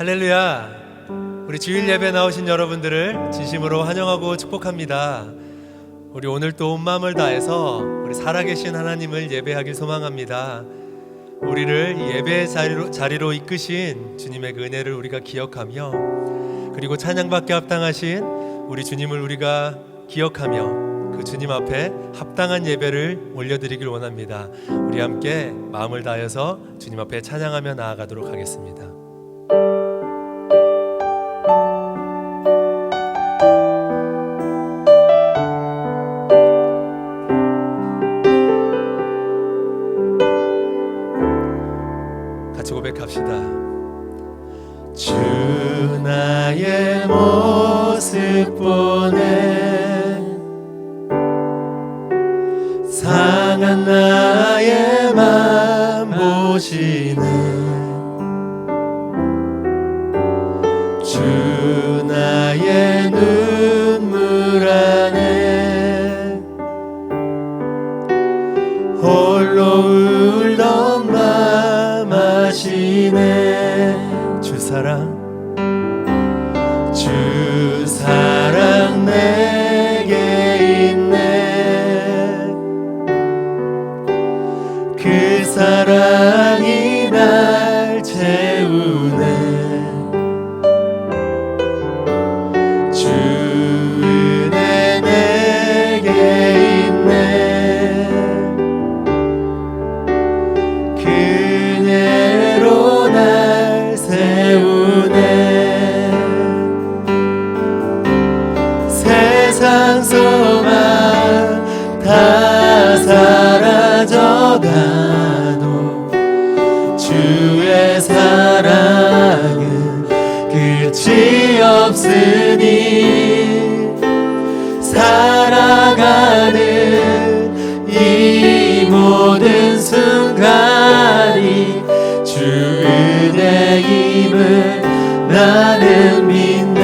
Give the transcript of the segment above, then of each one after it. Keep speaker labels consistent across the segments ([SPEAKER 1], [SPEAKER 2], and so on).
[SPEAKER 1] 할렐루야. 우리 주일 예배 나오신 여러분들을 진심으로 환영하고 축복합니다. 우리 오늘 또 온 마음을 다해서 우리 살아계신 하나님을 예배하길 소망합니다. 우리를 이 예배의 자리로 이끄신 주님의 그 은혜를 우리가 기억하며, 그리고 찬양받게 합당하신 우리 주님을 우리가 기억하며 그 주님 앞에 합당한 예배를 올려드리길 원합니다. 우리 함께 마음을 다해서 주님 앞에 찬양하며 나아가도록 하겠습니다. 같이 고백합시다. 주 나의 모습 보네, 상한 나의 맘 보시네. 주 나의 눈물 안에 홀로 울던 맘 아시네. 주 사랑 내게 있네. 그 사랑이 날 채우네. 주 은혜 내게 있네. 그대로 날 세우네. 세상 소망 다 사라져가도 주의 사랑은 끝이 없으니, 살아가는 이 모든 순간이 주 은혜임을 나는 믿네.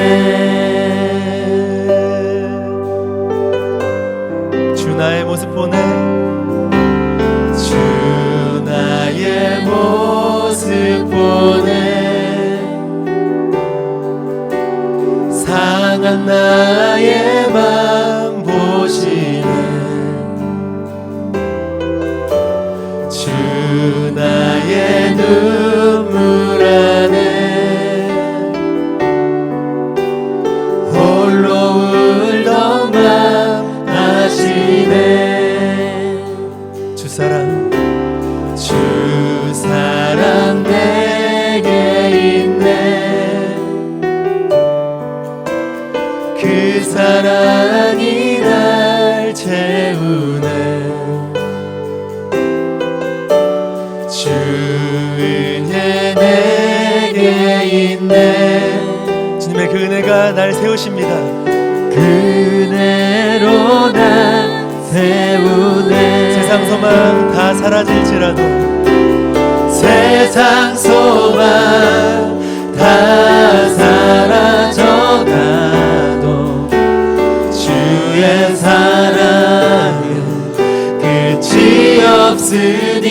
[SPEAKER 1] 주 나의 모습 보네, 주 나의 모습 보네. 상한 나의 맘 보시네. 주 나의 눈물 안에 홀로 울던 맘 아시네. 주 사랑 내게 있네. 그 사랑이 날 채우네. 주 은혜 내게 있네. 주님의 그 은혜가 날 세우십니다. 그 은혜로 날 세우네. 세상 소망 다 사라질지라도, 세상 소망 다 사라져가도 주의 사랑은 끝이 없으니,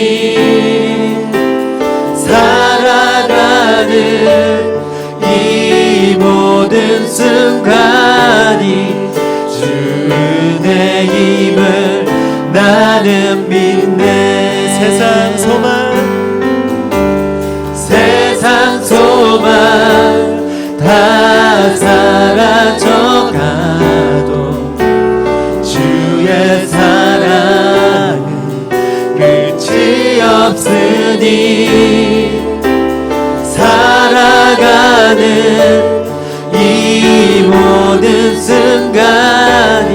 [SPEAKER 1] 살아가는 이 모든 순간이 주 은혜임을 나는 믿네. 세상 소망 다 사라져가도 주의 사랑은 끝이 없으니, 살아가는 이 모든 순간이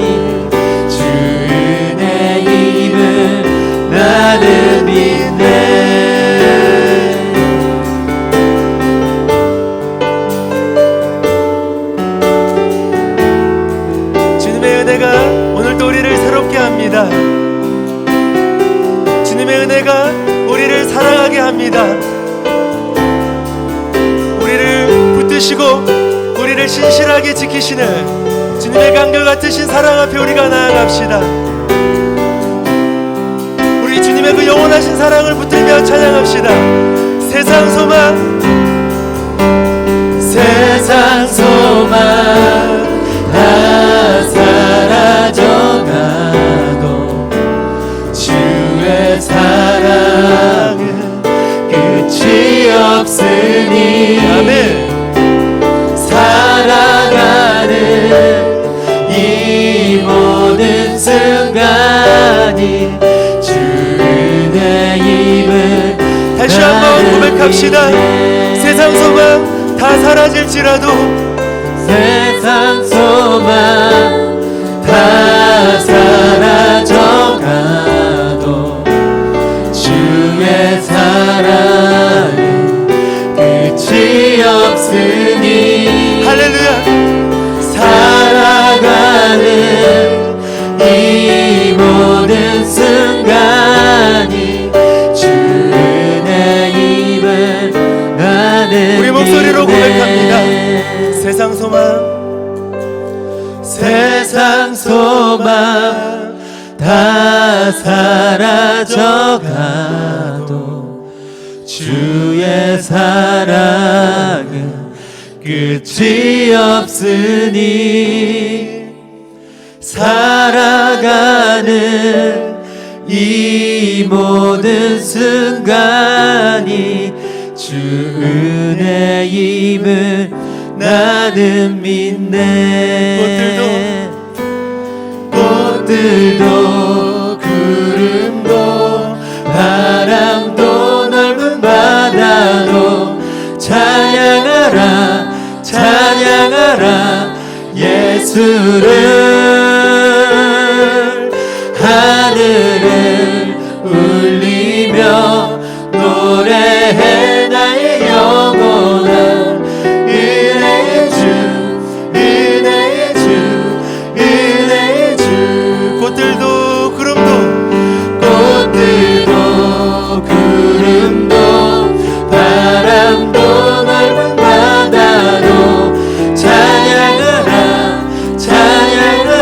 [SPEAKER 1] 주 은혜임을 나는 믿네. 주님의 은혜가 오늘도 우리를 새롭게 합니다. 주님의 은혜가 우리를 사랑하게 합니다. 우리를 붙드시고 우리를 신실하게 지키시는 주님의 강결 같으신 사랑 앞에 우리가 나아갑시다. 우리 주님의 그 영원하신 사랑을 붙들며 찬양합시다. 세상 소망
[SPEAKER 2] 세상 소망 다 사라져가도 주의 사랑은 끝이 없으니
[SPEAKER 1] 아멘.
[SPEAKER 2] 살아가는 이 모든 순간이 주 은혜임을
[SPEAKER 1] 다시 한번 고백합시다. 세상 소망 다 사라질지라도
[SPEAKER 2] 세상 소망 다 사라져가도 주의 사랑은 끝이 없으니
[SPEAKER 1] 할렐루야.
[SPEAKER 2] 살아가는 이 모든 순간이 주 은혜임을 나는
[SPEAKER 1] 우리 목소리로
[SPEAKER 2] 믿네.
[SPEAKER 1] 고백합니다. 세상 소망
[SPEAKER 2] 세상 소망 다 사라져가도 주의 사랑은 끝이 없으니 살아가는 이 모든 순간이 주 은혜임을 나는 믿네. 꽃들도 구름도 바람도 넓은 바다도 찬양하라 찬양하라 예수를 하늘을 울리며 노래해 나의 영혼아 은혜의 주 은혜의 주 은혜의 주
[SPEAKER 1] 꽃들도 구름도
[SPEAKER 2] 꽃들도 구름도 바람도 넓은 바다도 찬양하라 찬양하라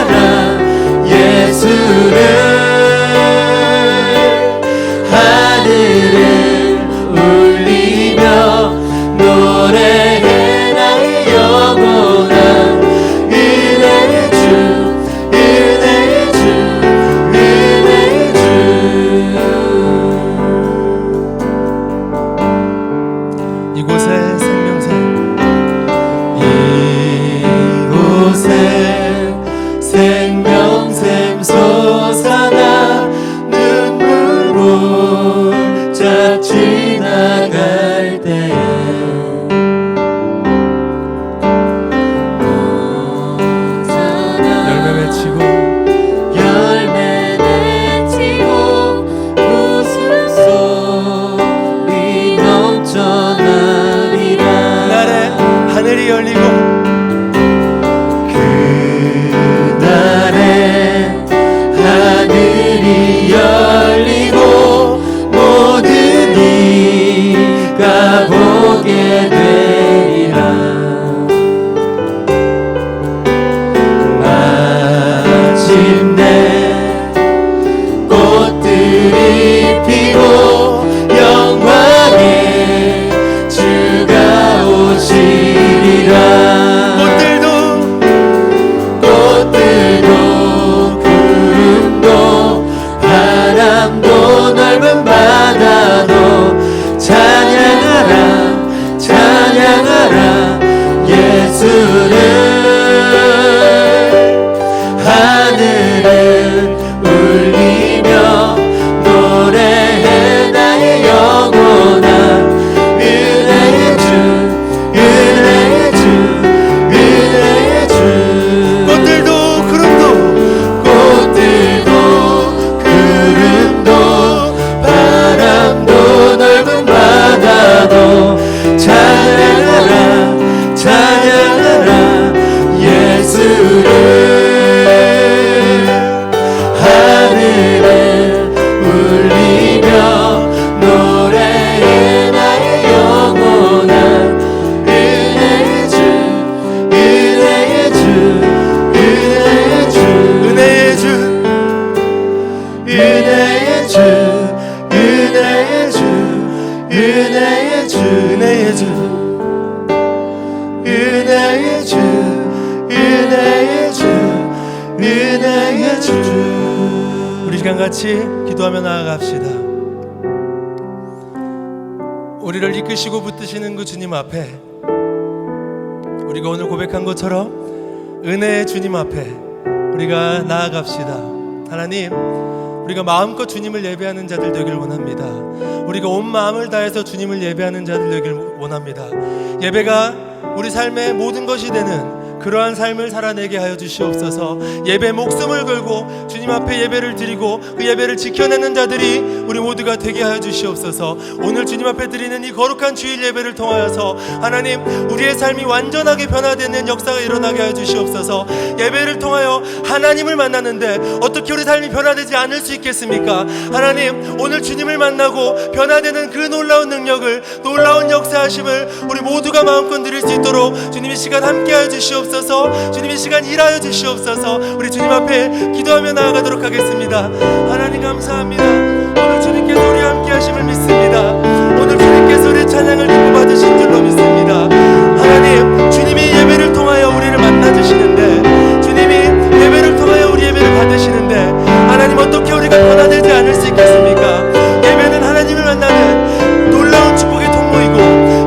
[SPEAKER 2] 주
[SPEAKER 1] 우리 시간 같이 기도하며 나아갑시다. 우리를 이끄시고 붙드시는 그 주님 앞에, 우리가 오늘 고백한 것처럼 은혜의 주님 앞에 우리가 나아갑시다. 하나님, 우리가 마음껏 주님을 예배하는 자들 되길 원합니다. 우리가 온 마음을 다해서 주님을 예배하는 자들 되길 원합니다. 예배가 우리 삶의 모든 것이 되는 그러한 삶을 살아내게 하여 주시옵소서. 예배 목숨을 걸고 주님 앞에 예배를 드리고 그 예배를 지켜내는 자들이 우리 모두가 되게 하여 주시옵소서. 오늘 주님 앞에 드리는 이 거룩한 주일 예배를 통하여서 하나님, 우리의 삶이 완전하게 변화되는 역사가 일어나게 하여 주시옵소서. 예배를 통하여 하나님을 만나는데 어떻게 우리 삶이 변화되지 않을 수 있겠습니까? 하나님, 오늘 주님을 만나고 변화되는 그 놀라운 능력을, 놀라운 역사하심을 우리 모두가 마음껏 누릴 수 있도록 주님 이 시간 함께 하여 주시옵소서. 주님 이 시간 일하여 주시옵소서. 우리 주님 앞에 기도하며 나아가도록 하겠습니다. 하나님 감사합니다. 오늘 주님께서 우리 함께 하심을 믿습니다. 오늘 주님께서 우리의 찬양을 기뻐 받으신 줄로 믿습니다. 하나님, 주님이 예배를 통하여 우리를 만나주시는데, 주님이 예배를 통하여 우리 예배를 받으시는데, 하나님 어떻게 우리가 변화되지 않을 수 있겠습니까? 예배는 하나님을 만나는 놀라운 축복의 통로이고,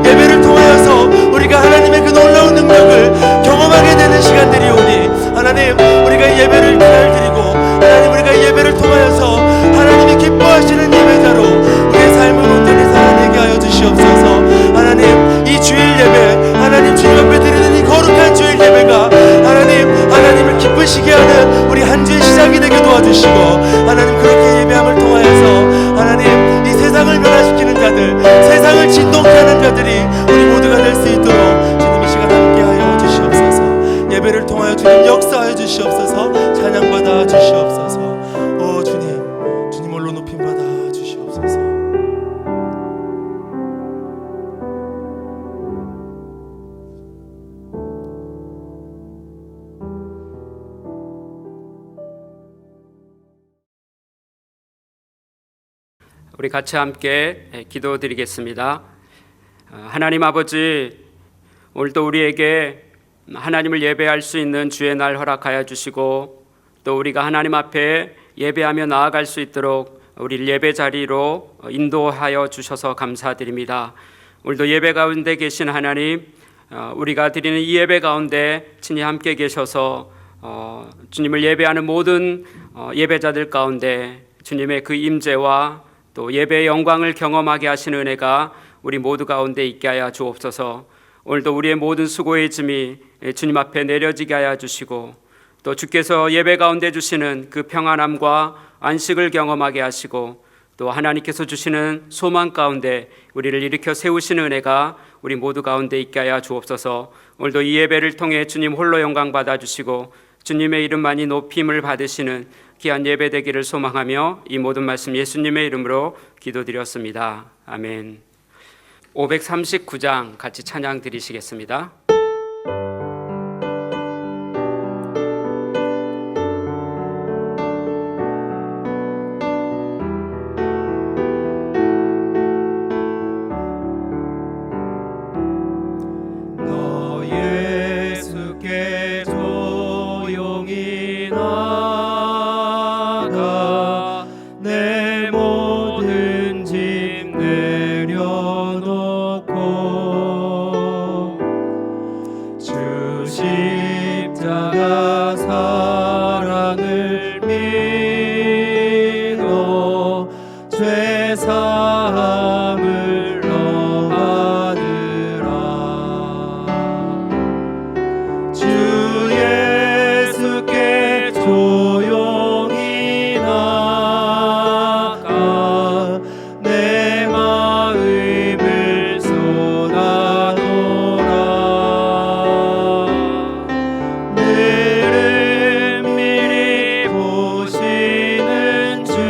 [SPEAKER 1] 예배를 통하여서 우리가 하나님의 그 놀라운 능력을 경험하게 되는 시간들이 오니, 하나님, 우리가 예배를 잘 드리고, 하나님, 우리가 예배를 통하여서 하나님이 기뻐하시는 예배자로 우리의 삶을 온전히 살아내게 하여 주시옵소서. 하나님, 이 주일 예배, 하나님 주님 앞에 드리는 이 거룩한 주일 예배가 하나님을 기쁘시게 하는 우리 한 주의 시작이 되게 도와주시고, 하나님 그렇게 예배함을 통하여서 하나님 이 세상을 변화시키는 자들, 세상을 진동케 하는 자들이 우리 모두가 될 수 있도록 주님 이 시간 함께 하여 주시옵소서. 예배를 통하여 주님 역사하여 주시옵소서. 찬양받아 주시옵소서. 오 주님 홀로 높임받아 주시옵소서.
[SPEAKER 3] 우리 같이 함께 기도드리겠습니다. 하나님 아버지, 오늘도 우리에게 하나님을 예배할 수 있는 주의 날 허락하여 주시고, 또 우리가 하나님 앞에 예배하며 나아갈 수 있도록 우리를 예배 자리로 인도하여 주셔서 감사드립니다. 오늘도 예배 가운데 계신 하나님, 우리가 드리는 이 예배 가운데 친히 함께 계셔서 주님을 예배하는 모든 예배자들 가운데 주님의 그 임재와 또 예배의 영광을 경험하게 하시는 은혜가 우리 모두 가운데 있게 하여 주옵소서. 오늘도 우리의 모든 수고의 짐이 주님 앞에 내려지게 하여 주시고, 또 주께서 예배 가운데 주시는 그 평안함과 안식을 경험하게 하시고, 또 하나님께서 주시는 소망 가운데 우리를 일으켜 세우시는 은혜가 우리 모두 가운데 있게 하여 주옵소서. 오늘도 이 예배를 통해 주님 홀로 영광 받아 주시고 주님의 이름만이 높임을 받으시는 귀한 예배 되기를 소망하며 이 모든 말씀 예수님의 이름으로 기도드렸습니다. 아멘. 539장 같이 찬양 드리시겠습니다.
[SPEAKER 1] 너 예수께 조용히 나가 내 모든 짐 내려놓고 주 십자가 사랑을 믿어 죄 사함을 너 받으라. 주 예수께 조용히 나가 내 마음을 쏟아놓으라. 늘은 미리 보시는 주님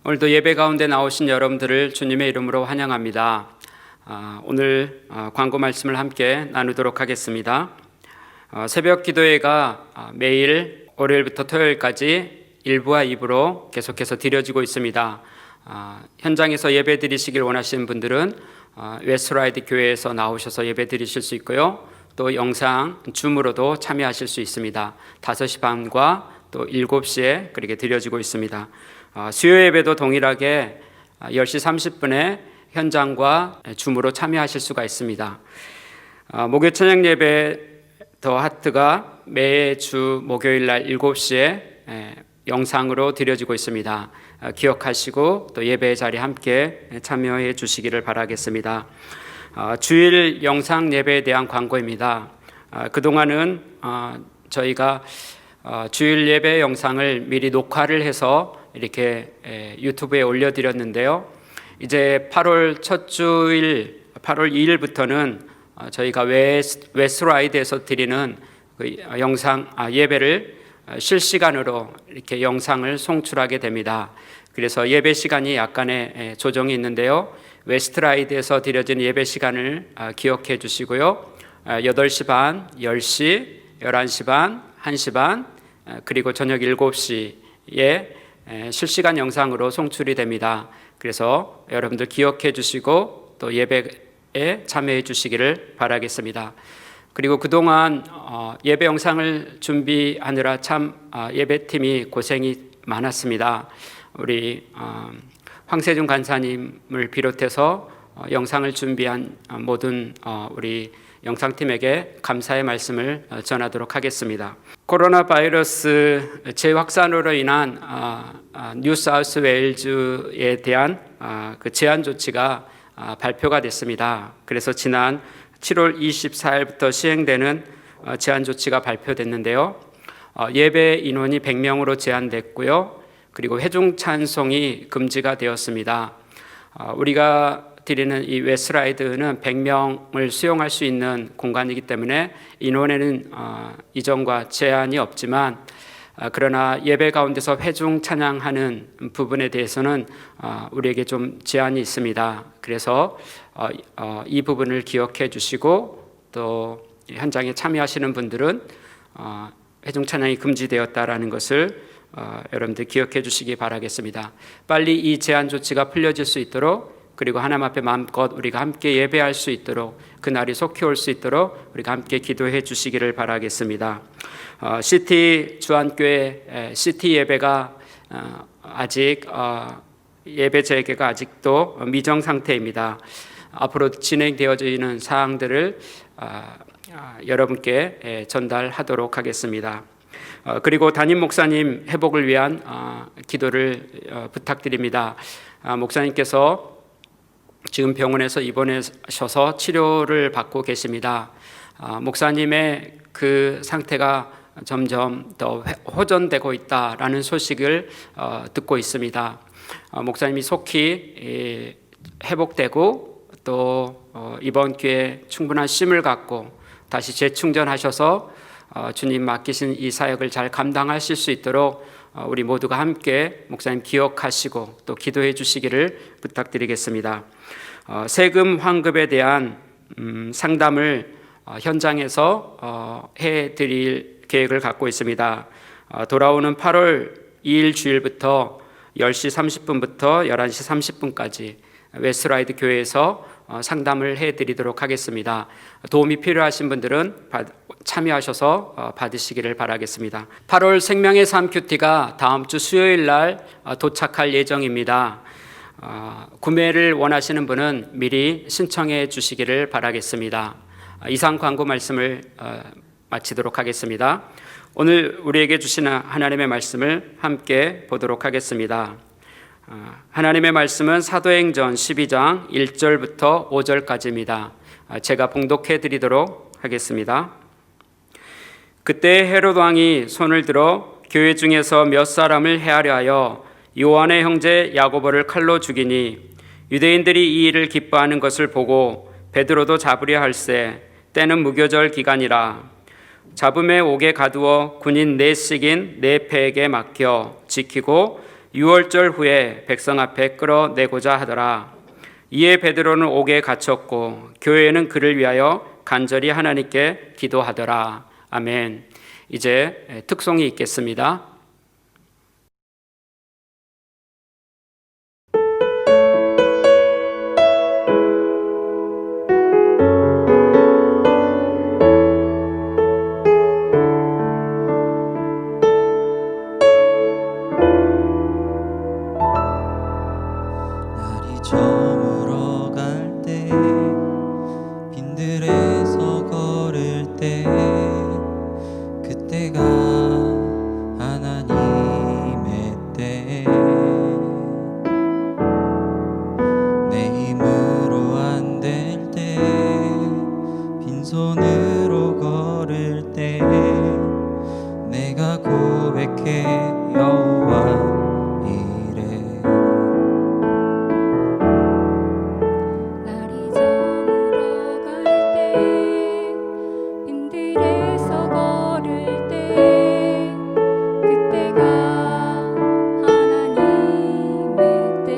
[SPEAKER 3] 오늘도 예배 가운데 나오신 여러분들을 주님의 이름으로 환영합니다. 오늘 광고 말씀을 함께 나누도록 하겠습니다. 새벽 기도회가 매일 월요일부터 토요일까지 1부와 2부로 계속해서 드려지고 있습니다. 현장에서 예배 드리시길 원하시는 분들은 웨스트라이드 교회에서 나오셔서 예배 드리실 수 있고요. 또 영상 줌으로도 참여하실 수 있습니다. 5시 반과 또 7시에 그렇게 드려지고 있습니다. 수요 예배도 동일하게 10시 30분에 현장과 줌으로 참여하실 수가 있습니다. 목요 찬양 예배 더 하트가 매주 목요일 날 7시에 영상으로 드려지고 있습니다. 기억하시고 또 예배 자리에 함께 참여해 주시기를 바라겠습니다. 주일 영상 예배에 대한 광고입니다. 그동안은 저희가 주일 예배 영상을 미리 녹화를 해서 이렇게 유튜브에 올려드렸는데요. 이제 8월 첫 주일 8월 2일부터는 저희가 웨스트라이드에서 드리는 그 영상 예배를 실시간으로 이렇게 영상을 송출하게 됩니다. 그래서 예배 시간이 약간의 조정이 있는데요. 웨스트라이드에서 드려진 예배 시간을 기억해 주시고요. 8시 반, 10시, 11시 반, 1시 반, 그리고 저녁 7시에 실시간 영상으로 송출이 됩니다. 그래서 여러분들 기억해 주시고 또 예배에 참여해 주시기를 바라겠습니다. 그리고 그동안 예배 영상을 준비하느라 참 예배팀이 고생이 많았습니다. 우리 황세중 간사님을 비롯해서 영상을 준비한 모든 우리 영상팀에게 감사의 말씀을 전하도록 하겠습니다. 코로나 바이러스 재확산으로 인한 뉴사우스웨일즈에 대한 그 제한 조치가 발표가 됐습니다. 그래서 지난 7월 24일부터 시행되는 제한 조치가 발표됐는데요. 예배 인원이 100명으로 제한됐고요. 그리고 회중 찬송이 금지가 되었습니다. 우리가 드리는 이 웨스트라이드는 100명을 수용할 수 있는 공간이기 때문에 인원에는 이전과 제한이 없지만 그러나 예배 가운데서 회중 찬양하는 부분에 대해서는 우리에게 좀 제한이 있습니다. 그래서 이 부분을 기억해 주시고 또 현장에 참여하시는 분들은 회중 찬양이 금지되었다라는 것을 여러분들 기억해 주시기 바라겠습니다. 빨리 이 제한 조치가 풀려질 수 있도록 그리고 하나님 앞에 마음껏 우리가 함께 예배할 수 있도록 그날이 속히 올 수 있도록 우리가 함께 기도해 주시기를 바라겠습니다. 시티 주안교회 시티 예배가 아직 예배 재개가 아직도 미정 상태입니다. 앞으로 진행되어지는 사항들을 여러분께 전달하도록 하겠습니다. 그리고 담임 목사님 회복을 위한 기도를 부탁드립니다. 목사님께서 지금 병원에서 입원하셔서 치료를 받고 계십니다. 목사님의 그 상태가 점점 더 호전되고 있다라는 소식을 듣고 있습니다. 목사님이 속히 회복되고 또 이번 기회에 충분한 쉼을 갖고 다시 재충전하셔서 주님 맡기신 이 사역을 잘 감당하실 수 있도록 우리 모두가 함께 목사님 기억하시고 또 기도해 주시기를 부탁드리겠습니다. 세금 환급에 대한 상담을 현장에서 해드릴 계획을 갖고 있습니다. 돌아오는 8월 2일 주일부터 10시 30분부터 11시 30분까지 웨스트라이드 교회에서 상담을 해드리도록 하겠습니다. 도움이 필요하신 분들은 참여하셔서 받으시기를 바라겠습니다. 8월 생명의 삶 큐티가 다음 주 수요일 날 도착할 예정입니다. 구매를 원하시는 분은 미리 신청해 주시기를 바라겠습니다. 이상 광고 말씀을 마치도록 하겠습니다. 오늘 우리에게 주시는 하나님의 말씀을 함께 보도록 하겠습니다. 하나님의 말씀은 사도행전 12장 1절부터 5절까지입니다. 제가 봉독해 드리도록 하겠습니다. 그때 헤롯 왕이 손을 들어 교회 중에서 몇 사람을 해하려 하여 요한의 형제 야고보를 칼로 죽이니 유대인들이 이 일을 기뻐하는 것을 보고 베드로도 잡으려 할세 때는 무교절 기간이라 잡음에 옥에 가두어 군인 넷씩인 네 패에게 맡겨 지키고 유월절 후에 백성 앞에 끌어내고자 하더라. 이에 베드로는 옥에 갇혔고 교회는 그를 위하여 간절히 하나님께 기도하더라. 아멘. 이제 특송이 있겠습니다.
[SPEAKER 2] 날이 저물어 갈 때 빈들에서 걸을 때 그때가 하나님의 때 내 힘으로 안 될 때 빈손으로 걸을 때 내가 고백해 여호와 이래
[SPEAKER 4] 날이 저물어 갈 때 빈들에서 걸을 때 그때가 하나님의 때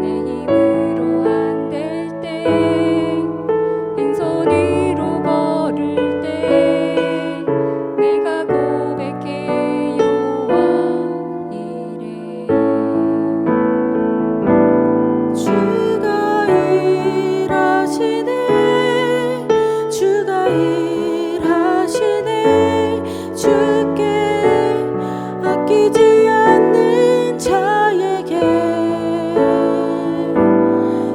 [SPEAKER 4] 내 힘으로 안 될 때 빈손으로 걸을 때 내가 고백해 여호와 이래 주가 일하시네 주가 일하시네 주께 아끼지 않는 자에게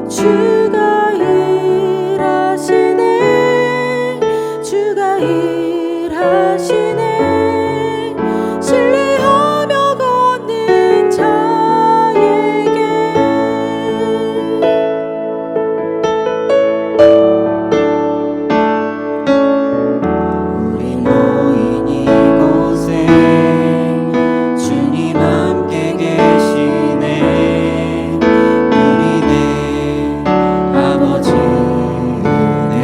[SPEAKER 4] 주가 일하시네 주가 일하시네 신뢰하며 걷는 자에게
[SPEAKER 2] 우리 모인 이곳에 주님 함께 계시네 우리 내 아버지 은혜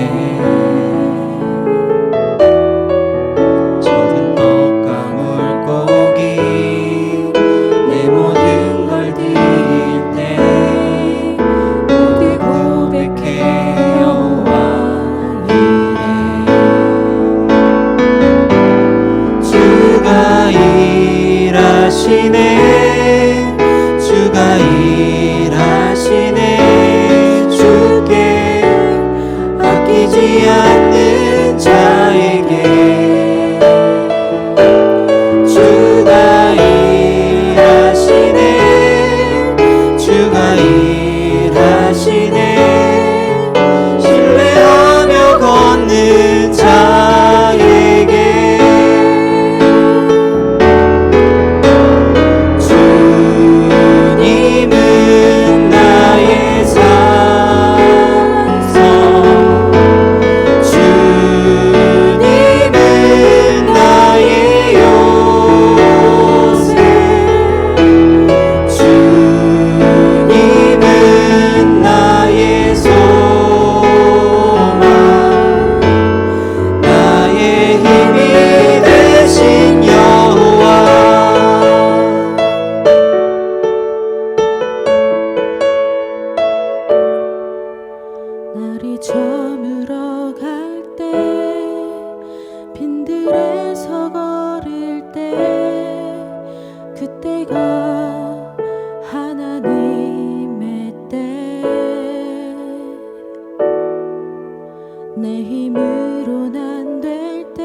[SPEAKER 2] 적은 떡과 물고기 내 모든 걸 드릴 때 모두 고백해 여호와 이래 주가 일하시네 주가 일하시네 주께 아끼지 않는 자에게 주가 일하시네 주가 일하시네 신뢰하며 걷는 자에게 주님은 나의 산성 주님은 나의 요새 주님은 나의 소망 나의 힘이 되신 여호와
[SPEAKER 4] 날이 저물어 갈 때 빈들에서 걸을 때 그때가 하나님의 때 내 힘으론 안 될 때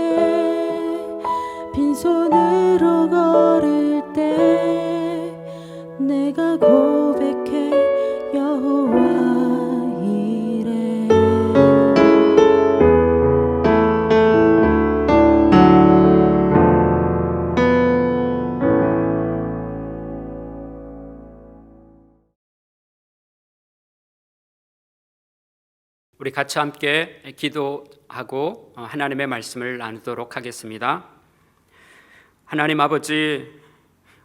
[SPEAKER 4] 빈손으로 걸을 때 내가 고백해 여호와 이래
[SPEAKER 3] 우리 같이 함께 기도하고 하나님의 말씀을 나누도록 하겠습니다. 하나님 아버지,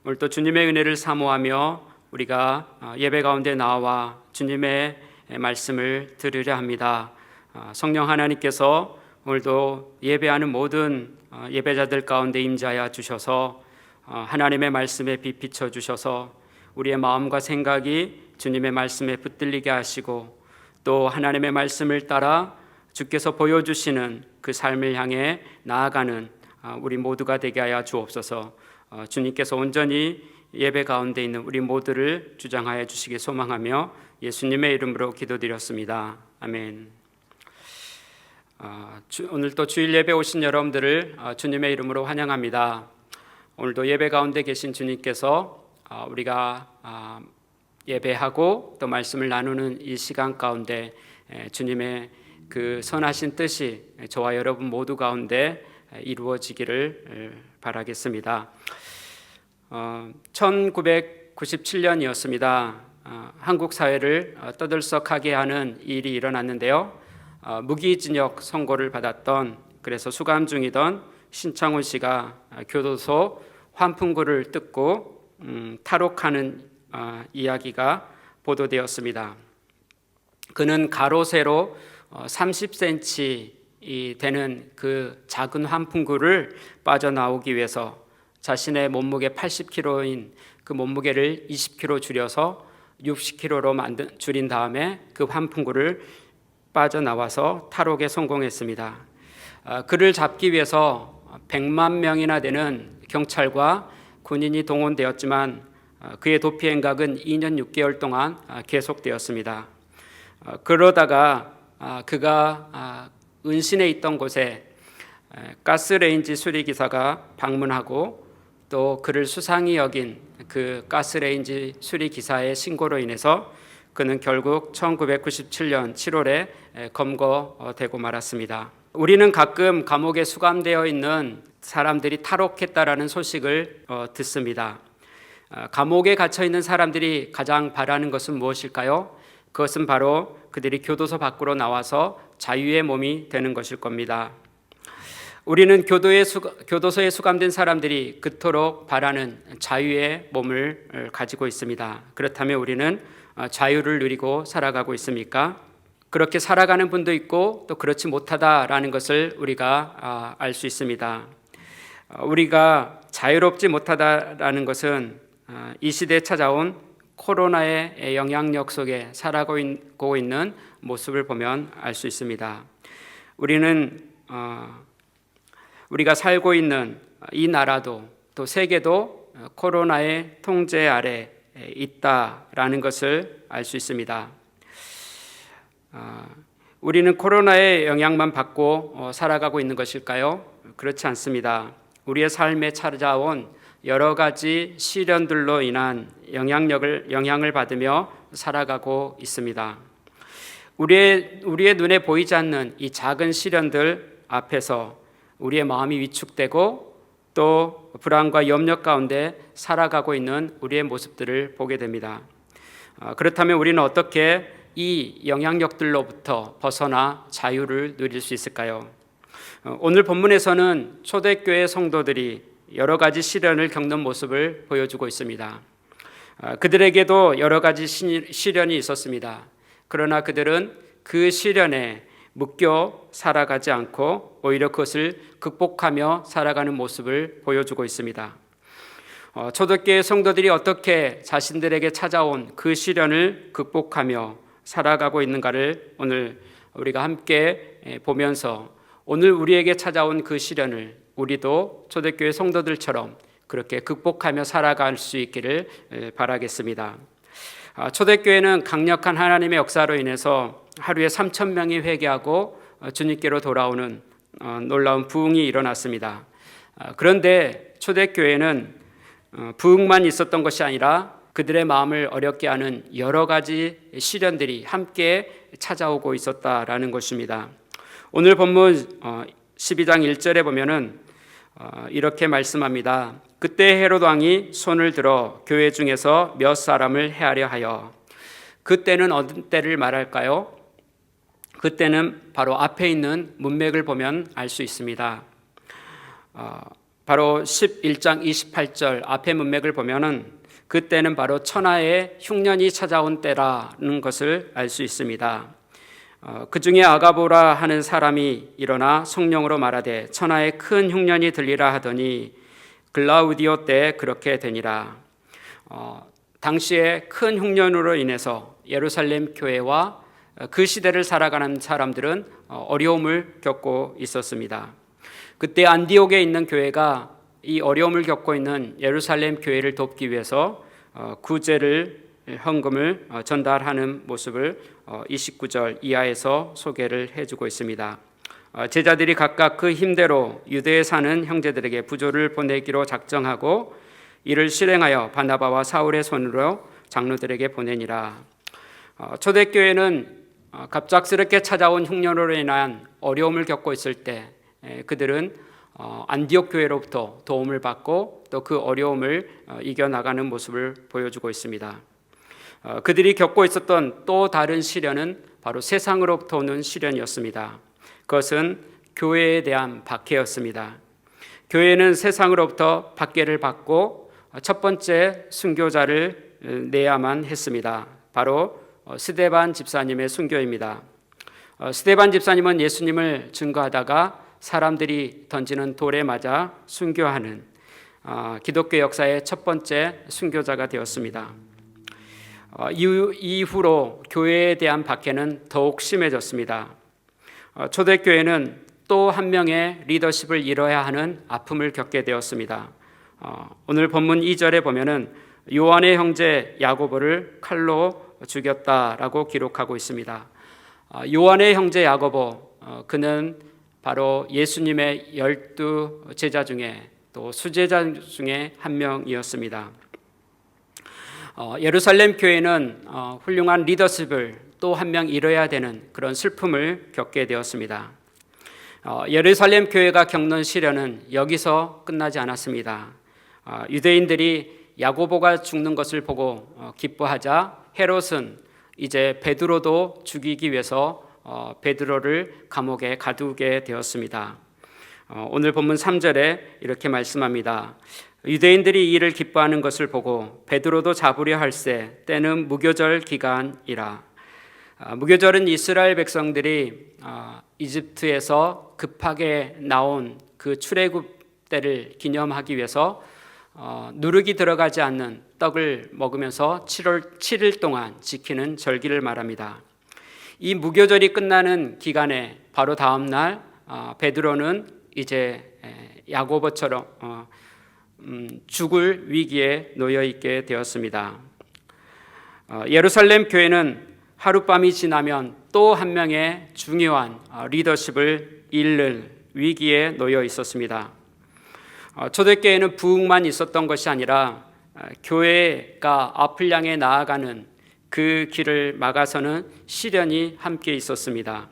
[SPEAKER 3] 오늘 또 주님의 은혜를 사모하며 우리가 예배 가운데 나와 주님의 말씀을 들으려 합니다. 성령 하나님께서 오늘도 예배하는 모든 예배자들 가운데 임재하여 주셔서 하나님의 말씀에 빛 비춰 주셔서 우리의 마음과 생각이 주님의 말씀에 붙들리게 하시고 또 하나님의 말씀을 따라 주께서 보여주시는 그 삶을 향해 나아가는 우리 모두가 되게 하여 주옵소서. 주님께서 온전히 예배 가운데 있는 우리 모두를 주장하여 주시기 소망하며 예수님의 이름으로 기도드렸습니다. 아멘. 오늘 또 주일 예배 오신 여러분들을 주님의 이름으로 환영합니다. 오늘도 예배 가운데 계신 주님께서 우리가 예배하고 또 말씀을 나누는 이 시간 가운데 주님의 그 선하신 뜻이 저와 여러분 모두 가운데 이루어지기를 바라겠습니다. 1997년이었습니다. 한국 사회를 떠들썩하게 하는 일이 일어났는데요. 무기징역 선고를 받았던, 그래서 수감 중이던 신창훈 씨가 교도소 환풍구를 뜯고 탈옥하는 이야기가 보도되었습니다. 그는 가로 세로 30cm 되는 그 작은 환풍구를 빠져나오기 위해서 자신의 몸무게 80kg인 그 몸무게를 20kg 줄여서 60kg로 줄인 다음에 그 환풍구를 빠져나와서 탈옥에 성공했습니다. 그를 잡기 위해서 100만 명이나 되는 경찰과 군인이 동원되었지만 그의 도피 행각은 2년 6개월 동안 계속되었습니다. 그러다가 그가 은신해 있던 곳에 가스레인지 수리기사가 방문하고 또 그를 수상히 여긴 그 가스레인지 수리기사의 신고로 인해서 그는 결국 1997년 7월에 검거되고 말았습니다. 우리는 가끔 감옥에 수감되어 있는 사람들이 탈옥했다라는 소식을 듣습니다. 감옥에 갇혀 있는 사람들이 가장 바라는 것은 무엇일까요? 그것은 바로 그들이 교도소 밖으로 나와서 자유의 몸이 되는 것일 겁니다. 우리는 교도소에 수감된 사람들이 그토록 바라는 자유의 몸을 가지고 있습니다. 그렇다면 우리는 자유를 누리고 살아가고 있습니까? 그렇게 살아가는 분도 있고 또 그렇지 못하다라는 것을 우리가 알 수 있습니다. 우리가 자유롭지 못하다라는 것은 이 시대에 찾아온 코로나의 영향력 속에 살아가고 있는 모습을 보면 알 수 있습니다. 우리가 살고 있는 이 나라도 또 세계도 코로나의 통제 아래 있다라는 것을 알 수 있습니다. 우리는 코로나의 영향만 받고 살아가고 있는 것일까요? 그렇지 않습니다. 우리의 삶에 찾아온 여러 가지 시련들로 인한 영향을 받으며 살아가고 있습니다. 우리의 눈에 보이지 않는 이 작은 시련들 앞에서 우리의 마음이 위축되고 또 불안과 염려 가운데 살아가고 있는 우리의 모습들을 보게 됩니다. 그렇다면 우리는 어떻게 이 영향력들로부터 벗어나 자유를 누릴 수 있을까요? 오늘 본문에서는 초대교회 성도들이 여러 가지 시련을 겪는 모습을 보여주고 있습니다. 그들에게도 여러 가지 시련이 있었습니다. 그러나 그들은 그 시련에 묶여 살아가지 않고 오히려 그것을 극복하며 살아가는 모습을 보여주고 있습니다. 초대교회 성도들이 어떻게 자신들에게 찾아온 그 시련을 극복하며 살아가고 있는가를 오늘 우리가 함께 보면서 오늘 우리에게 찾아온 그 시련을 우리도 초대교회 성도들처럼 그렇게 극복하며 살아갈 수 있기를 바라겠습니다. 초대교회는 강력한 하나님의 역사로 인해서 하루에 3,000명이 회개하고 주님께로 돌아오는 놀라운 부흥이 일어났습니다. 그런데 초대교회는 부흥만 있었던 것이 아니라 그들의 마음을 어렵게 하는 여러 가지 시련들이 함께 찾아오고 있었다라는 것입니다. 오늘 본문 12장 1절에 보면은 이렇게 말씀합니다. 그때 헤롯 왕이 손을 들어 교회 중에서 몇 사람을 해하려 하여. 그때는 어느 때를 말할까요? 그때는 바로 앞에 있는 문맥을 보면 알 수 있습니다. 바로 11장 28절 앞에 문맥을 보면은 그때는 바로 천하의 흉년이 찾아온 때라는 것을 알 수 있습니다. 그 중에 아가보라 하는 사람이 일어나 성령으로 말하되 천하에 큰 흉년이 들리라 하더니 글라우디오 때 그렇게 되니라. 당시에 큰 흉년으로 인해서 예루살렘 교회와 그 시대를 살아가는 사람들은 어려움을 겪고 있었습니다. 그때 안디옥에 있는 교회가 이 어려움을 겪고 있는 예루살렘 교회를 돕기 위해서 구제를 헌금을 전달하는 모습을 29절 이하에서 소개를 해주고 있습니다. 제자들이 각각 그 힘대로 유대에 사는 형제들에게 부조를 보내기로 작정하고 이를 실행하여 바나바와 사울의 손으로 장로들에게 보내니라. 초대교회는 갑작스럽게 찾아온 흉년으로 인한 어려움을 겪고 있을 때 그들은 안디옥 교회로부터 도움을 받고 또 그 어려움을 이겨나가는 모습을 보여주고 있습니다. 그들이 겪고 있었던 또 다른 시련은 바로 세상으로부터 오는 시련이었습니다. 그것은 교회에 대한 박해였습니다. 교회는 세상으로부터 박해를 받고 첫 번째 순교자를 내야만 했습니다. 바로 스데반 집사님의 순교입니다. 스데반 집사님은 예수님을 증거하다가 사람들이 던지는 돌에 맞아 순교하는 기독교 역사의 첫 번째 순교자가 되었습니다. 이후로 교회에 대한 박해는 더욱 심해졌습니다. 초대교회는 또 한 명의 리더십을 잃어야 하는 아픔을 겪게 되었습니다. 오늘 본문 2절에 보면은 요한의 형제 야고보를 칼로 죽였다라고 기록하고 있습니다. 요한의 형제 야고보, 그는 바로 예수님의 12제자 중에 또 수제자 중에 한 명이었습니다. 예루살렘 교회는 훌륭한 리더십을 또 한 명 잃어야 되는 그런 슬픔을 겪게 되었습니다. 예루살렘 교회가 겪는 시련은 여기서 끝나지 않았습니다. 유대인들이 야고보가 죽는 것을 보고 기뻐하자 헤롯은 이제 베드로도 죽이기 위해서 베드로를 감옥에 가두게 되었습니다. 오늘 본문 3절에 이렇게 말씀합니다. 유대인들이 이를 기뻐하는 것을 보고 베드로도 잡으려 할세 때는 무교절 기간이라. 무교절은 이스라엘 백성들이 이집트에서 급하게 나온 그 출애굽 때를 기념하기 위해서 누룩이 들어가지 않는 떡을 먹으면서 7일 동안 지키는 절기를 말합니다. 이 무교절이 끝나는 기간에 바로 다음 날 베드로는 이제 야고보처럼 죽을 위기에 놓여 있게 되었습니다. 예루살렘 교회는 하룻밤이 지나면 또 한 명의 중요한 리더십을 잃는 위기에 놓여 있었습니다. 초대교회는 부흥만 있었던 것이 아니라 교회가 앞을 향해 나아가는 그 길을 막아서는 시련이 함께 있었습니다.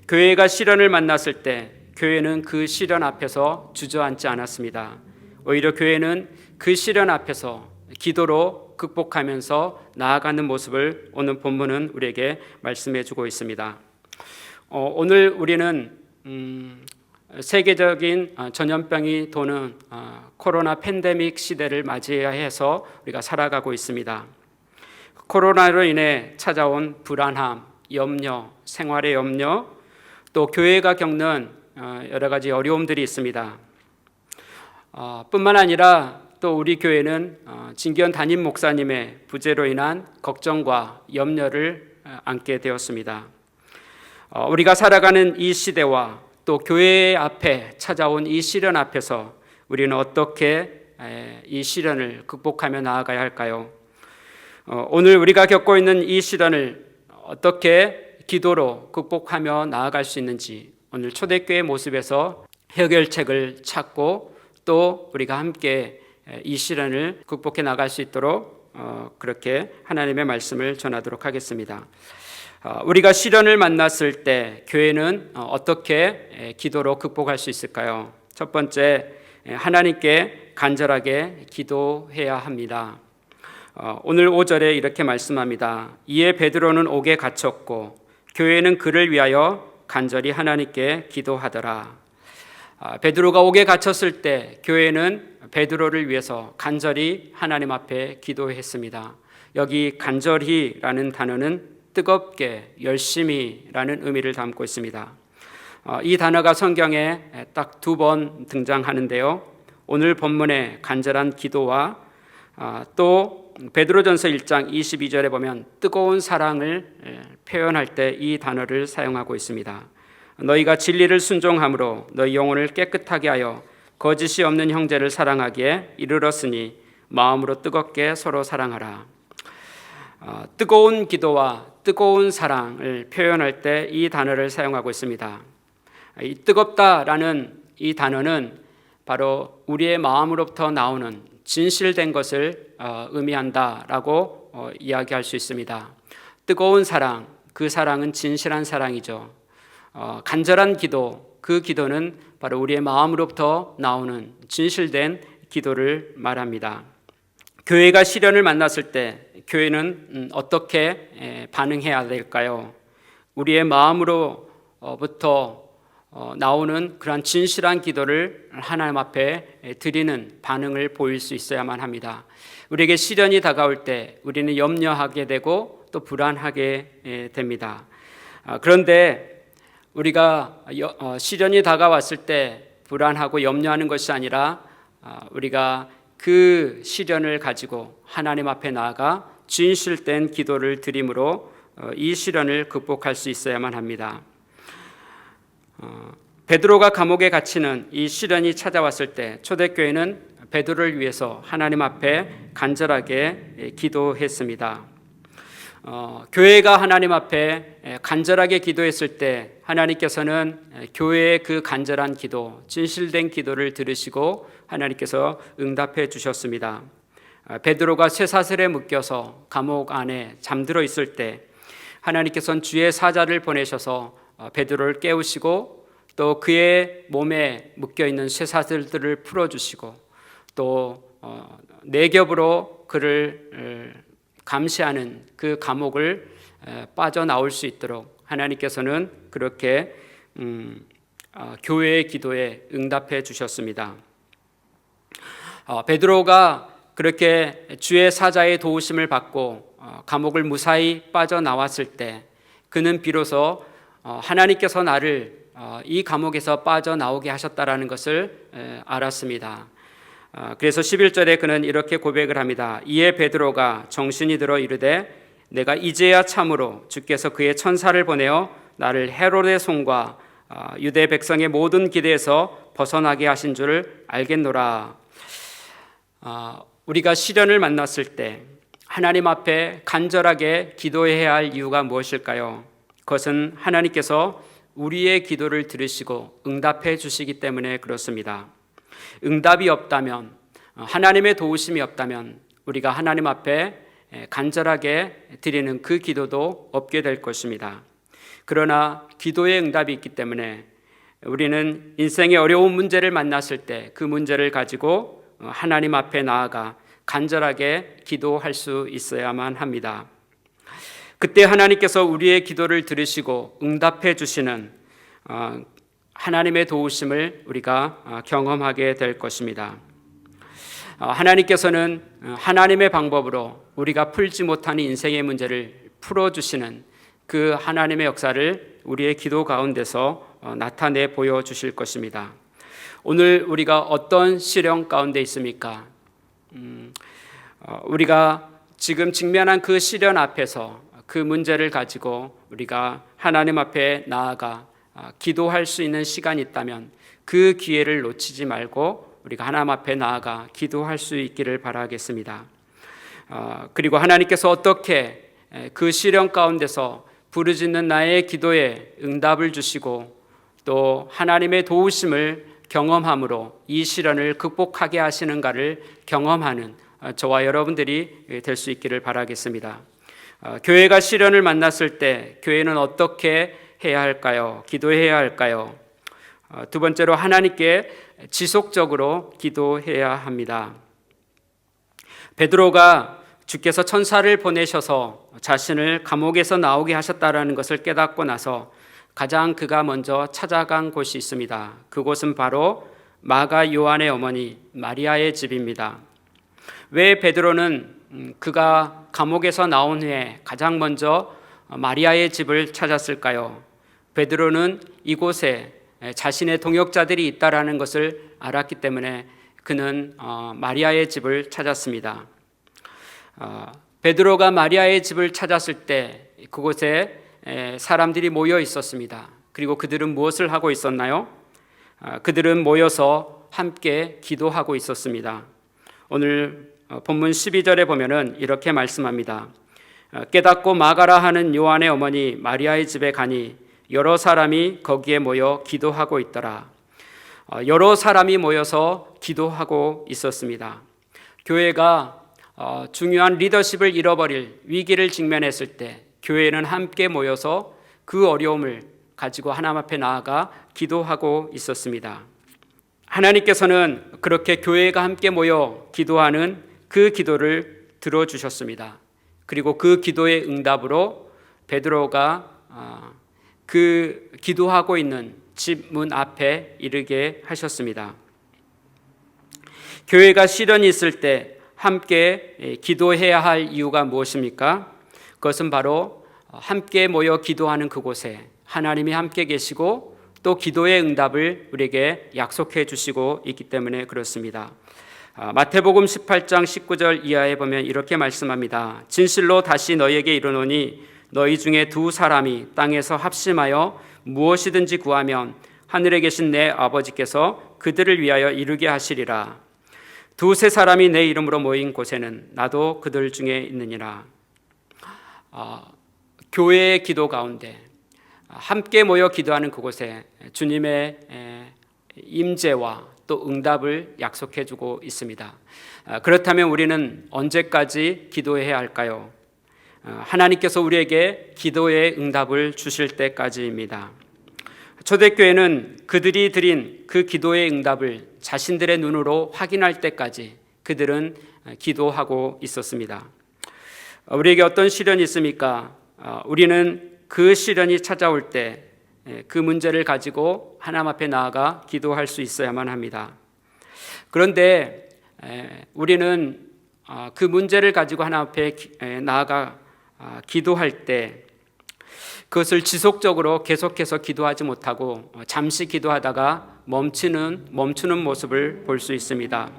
[SPEAKER 3] 교회가 시련을 만났을 때 교회는 그 시련 앞에서 주저앉지 않았습니다. 오히려 교회는 그 시련 앞에서 기도로 극복하면서 나아가는 모습을 오늘 본문은 우리에게 말씀해 주고 있습니다. 오늘 우리는 세계적인 전염병이 도는 코로나 팬데믹 시대를 맞이해서 우리가 살아가고 있습니다. 코로나로 인해 찾아온 불안함, 염려, 생활의 염려, 또 교회가 겪는 여러 가지 어려움들이 있습니다. 뿐만 아니라 또 우리 교회는 진기현 담임 목사님의 부재로 인한 걱정과 염려를 안게 되었습니다. 우리가 살아가는 이 시대와 또 교회 앞에 찾아온 이 시련 앞에서 우리는 어떻게 이 시련을 극복하며 나아가야 할까요? 오늘 우리가 겪고 있는 이 시련을 어떻게 기도로 극복하며 나아갈 수 있는지 오늘 초대교회 모습에서 해결책을 찾고 또 우리가 함께 이 시련을 극복해 나갈 수 있도록 그렇게 하나님의 말씀을 전하도록 하겠습니다. 우리가 시련을 만났을 때 교회는 어떻게 기도로 극복할 수 있을까요? 첫 번째, 하나님께 간절하게 기도해야 합니다. 오늘 5절에 이렇게 말씀합니다. 이에 베드로는 옥에 갇혔고 교회는 그를 위하여 간절히 하나님께 기도하더라. 베드로가 옥에 갇혔을 때 교회는 베드로를 위해서 간절히 하나님 앞에 기도했습니다. 여기 간절히라는 단어는 뜨겁게, 열심히라는 의미를 담고 있습니다. 이 단어가 성경에 딱 2번 등장하는데요. 오늘 본문의 간절한 기도와 또 베드로전서 1장 22절에 보면 뜨거운 사랑을 표현할 때 이 단어를 사용하고 있습니다. 너희가 진리를 순종함으로 너희 영혼을 깨끗하게 하여 거짓이 없는 형제를 사랑하기에 이르렀으니 마음으로 뜨겁게 서로 사랑하라. 뜨거운 기도와 뜨거운 사랑을 표현할 때 이 단어를 사용하고 있습니다. 이 뜨겁다라는 이 단어는 바로 우리의 마음으로부터 나오는 진실된 것을 의미한다라고 이야기할 수 있습니다. 뜨거운 사랑, 그 사랑은 진실한 사랑이죠. 간절한 기도, 그 기도는 바로 우리의 마음으로부터 나오는 진실된 기도를 말합니다. 교회가 시련을 만났을 때 교회는 어떻게 반응해야 될까요? 우리의 마음으로부터 나오는 그러한 진실한 기도를 하나님 앞에 드리는 반응을 보일 수 있어야만 합니다. 우리에게 시련이 다가올 때 우리는 염려하게 되고 또 불안하게 됩니다. 그런데 우리가 시련이 다가왔을 때 불안하고 염려하는 것이 아니라 우리가 그 시련을 가지고 하나님 앞에 나아가 진실된 기도를 드림으로 이 시련을 극복할 수 있어야만 합니다. 베드로가 감옥에 갇히는 이 시련이 찾아왔을 때 초대교회는 베드로를 위해서 하나님 앞에 간절하게 기도했습니다. 교회가 하나님 앞에 간절하게 기도했을 때 하나님께서는 교회의 그 간절한 기도, 진실된 기도를 들으시고 하나님께서 응답해 주셨습니다. 베드로가 쇠사슬에 묶여서 감옥 안에 잠들어 있을 때 하나님께서는 주의 사자를 보내셔서 베드로를 깨우시고 또 그의 몸에 묶여있는 쇠사슬들을 풀어주시고 또 네 겹으로 그를 감시하는 그 감옥을 빠져나올 수 있도록 하나님께서는 그렇게 교회의 기도에 응답해 주셨습니다. 베드로가 그렇게 주의 사자의 도우심을 받고 감옥을 무사히 빠져나왔을 때 그는 비로소 하나님께서 나를 이 감옥에서 빠져나오게 하셨다라는 것을 알았습니다. 그래서 11절에 그는 이렇게 고백을 합니다. 이에 베드로가 정신이 들어 이르되 내가 이제야 참으로 주께서 그의 천사를 보내어 나를 헤롯의 손과 유대 백성의 모든 기대에서 벗어나게 하신 줄 알겠노라. 우리가 시련을 만났을 때 하나님 앞에 간절하게 기도해야 할 이유가 무엇일까요? 그것은 하나님께서 우리의 기도를 들으시고 응답해 주시기 때문에 그렇습니다. 응답이 없다면, 하나님의 도우심이 없다면 우리가 하나님 앞에 간절하게 드리는 그 기도도 없게 될 것입니다. 그러나 기도의 응답이 있기 때문에 우리는 인생의 어려운 문제를 만났을 때 그 문제를 가지고 하나님 앞에 나아가 간절하게 기도할 수 있어야만 합니다. 그때 하나님께서 우리의 기도를 들으시고 응답해 주시는 하나님의 도우심을 우리가 경험하게 될 것입니다. 하나님께서는 하나님의 방법으로 우리가 풀지 못하는 인생의 문제를 풀어주시는 그 하나님의 역사를 우리의 기도 가운데서 나타내 보여주실 것입니다. 오늘 우리가 어떤 시련 가운데 있습니까? 우리가 지금 직면한 그 시련 앞에서 그 문제를 가지고 우리가 하나님 앞에 나아가 기도할 수 있는 시간이 있다면 그 기회를 놓치지 말고 우리가 하나님 앞에 나아가 기도할 수 있기를 바라겠습니다. 그리고 하나님께서 어떻게 그 시련 가운데서 부르짖는 나의 기도에 응답을 주시고 또 하나님의 도우심을 경험함으로 이 시련을 극복하게 하시는가를 경험하는 저와 여러분들이 될 수 있기를 바라겠습니다. 교회가 시련을 만났을 때 교회는 어떻게 해야 할까요? 기도해야 할까요? 두 번째로 하나님께 지속적으로 기도해야 합니다. 베드로가 주께서 천사를 보내셔서 자신을 감옥에서 나오게 하셨다라는 것을 깨닫고 나서 가장 그가 먼저 찾아간 곳이 있습니다. 그곳은 바로 마가 요한의 어머니 마리아의 집입니다. 왜 베드로는 그가 감옥에서 나온 후에 가장 먼저 마리아의 집을 찾았을까요? 베드로는 이곳에 자신의 동역자들이 있다라는 것을 알았기 때문에 그는 마리아의 집을 찾았습니다. 베드로가 마리아의 집을 찾았을 때 그곳에 사람들이 모여 있었습니다. 그리고 그들은 무엇을 하고 있었나요? 그들은 모여서 함께 기도하고 있었습니다. 오늘 본문 12절에 보면은 이렇게 말씀합니다. 깨닫고 마가라 하는 요한의 어머니 마리아의 집에 가니 여러 사람이 거기에 모여 기도하고 있더라. 여러 사람이 모여서 기도하고 있었습니다. 교회가 중요한 리더십을 잃어버릴 위기를 직면했을 때 교회는 함께 모여서 그 어려움을 가지고 하나님 앞에 나아가 기도하고 있었습니다. 하나님께서는 그렇게 교회가 함께 모여 기도하는 그 기도를 들어주셨습니다. 그리고 그 기도의 응답으로 베드로가 그 기도하고 있는 집 문 앞에 이르게 하셨습니다. 교회가 시련이 있을 때 함께 기도해야 할 이유가 무엇입니까? 그것은 바로 함께 모여 기도하는 그곳에 하나님이 함께 계시고 또 기도의 응답을 우리에게 약속해 주시고 있기 때문에 그렇습니다. 마태복음 18장 19절 이하에 보면 이렇게 말씀합니다. 진실로 다시 너희에게 이르노니 너희 중에 두 사람이 땅에서 합심하여 무엇이든지 구하면 하늘에 계신 내 아버지께서 그들을 위하여 이루게 하시리라. 두세 사람이 내 이름으로 모인 곳에는 나도 그들 중에 있느니라. 교회의 기도 가운데 함께 모여 기도하는 그곳에 주님의 임재와 또 응답을 약속해 주고 있습니다. 그렇다면 우리는 언제까지 기도해야 할까요? 하나님께서 우리에게 기도의 응답을 주실 때까지입니다. 초대교회는 그들이 드린 그 기도의 응답을 자신들의 눈으로 확인할 때까지 그들은 기도하고 있었습니다. 우리에게 어떤 시련이 있습니까? 우리는 그 시련이 찾아올 때 그 문제를 가지고 하나님 앞에 나아가 기도할 수 있어야만 합니다. 그런데 우리는 그 문제를 가지고 하나님 앞에 나아가 기도할 때 그것을 지속적으로 계속해서 기도하지 못하고 잠시 기도하다가 멈추는 모습을 볼 수 있습니다.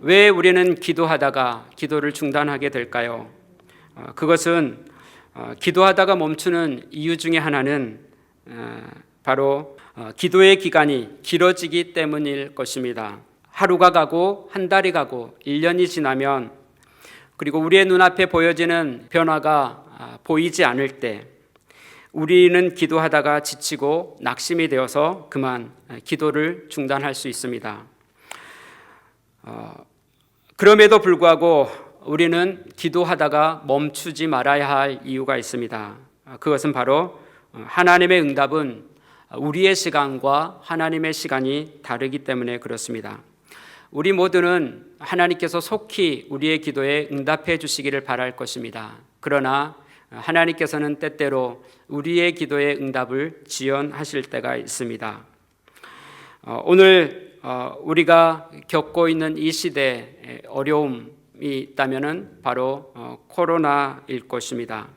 [SPEAKER 3] 왜 우리는 기도하다가 기도를 중단하게 될까요? 그것은 기도하다가 멈추는 이유 중에 하나는 바로 기도의 기간이 길어지기 때문일 것입니다. 하루가 가고 한 달이 가고 1년이 지나면 그리고 우리의 눈앞에 보여지는 변화가 보이지 않을 때 우리는 기도하다가 지치고 낙심이 되어서 그만 기도를 중단할 수 있습니다. 그럼에도 불구하고 우리는 기도하다가 멈추지 말아야 할 이유가 있습니다. 그것은 바로 하나님의 응답은 우리의 시간과 하나님의 시간이 다르기 때문에 그렇습니다. 우리 모두는 하나님께서 속히 우리의 기도에 응답해 주시기를 바랄 것입니다. 그러나 하나님께서는 때때로 우리의 기도에 응답을 지연하실 때가 있습니다. 오늘 우리가 겪고 있는 이 시대에 어려움이 있다면 바로 코로나일 것입니다.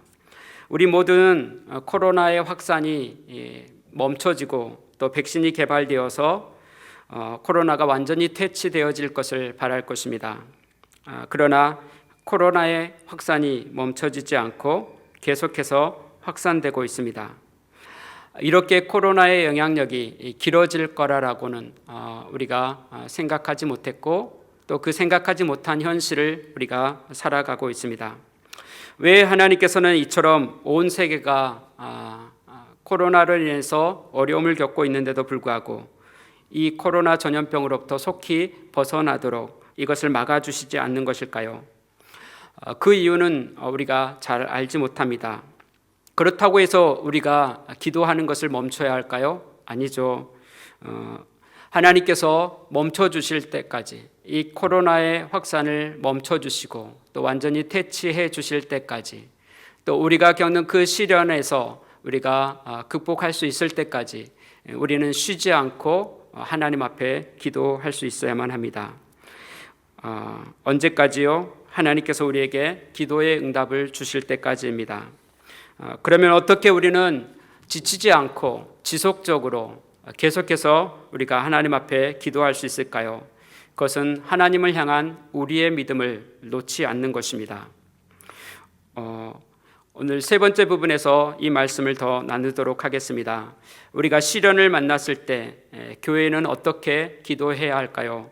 [SPEAKER 3] 우리 모두는 코로나의 확산이 멈춰지고 또 백신이 개발되어서 코로나가 완전히 퇴치되어질 것을 바랄 것입니다. 그러나 코로나의 확산이 멈춰지지 않고 계속해서 확산되고 있습니다. 이렇게 코로나의 영향력이 길어질 거라고는 우리가 생각하지 못했고 또 그 생각하지 못한 현실을 우리가 살아가고 있습니다. 왜 하나님께서는 이처럼 온 세계가 코로나로 인해서 어려움을 겪고 있는데도 불구하고 이 코로나 전염병으로부터 속히 벗어나도록 이것을 막아주시지 않는 것일까요? 그 이유는 우리가 잘 알지 못합니다. 그렇다고 해서 우리가 기도하는 것을 멈춰야 할까요? 아니죠. 하나님께서 멈춰주실 때까지 이 코로나의 확산을 멈춰주시고 또 완전히 퇴치해 주실 때까지 또 우리가 겪는 그 시련에서 우리가 극복할 수 있을 때까지 우리는 쉬지 않고 하나님 앞에 기도할 수 있어야만 합니다. 언제까지요? 하나님께서 우리에게 기도의 응답을 주실 때까지입니다. 그러면 어떻게 우리는 지치지 않고 지속적으로 계속해서 우리가 하나님 앞에 기도할 수 있을까요? 그것은 하나님을 향한 우리의 믿음을 놓지 않는 것입니다. 오늘 세 번째 부분에서 이 말씀을 더 나누도록 하겠습니다. 우리가 시련을 만났을 때 교회는 어떻게 기도해야 할까요?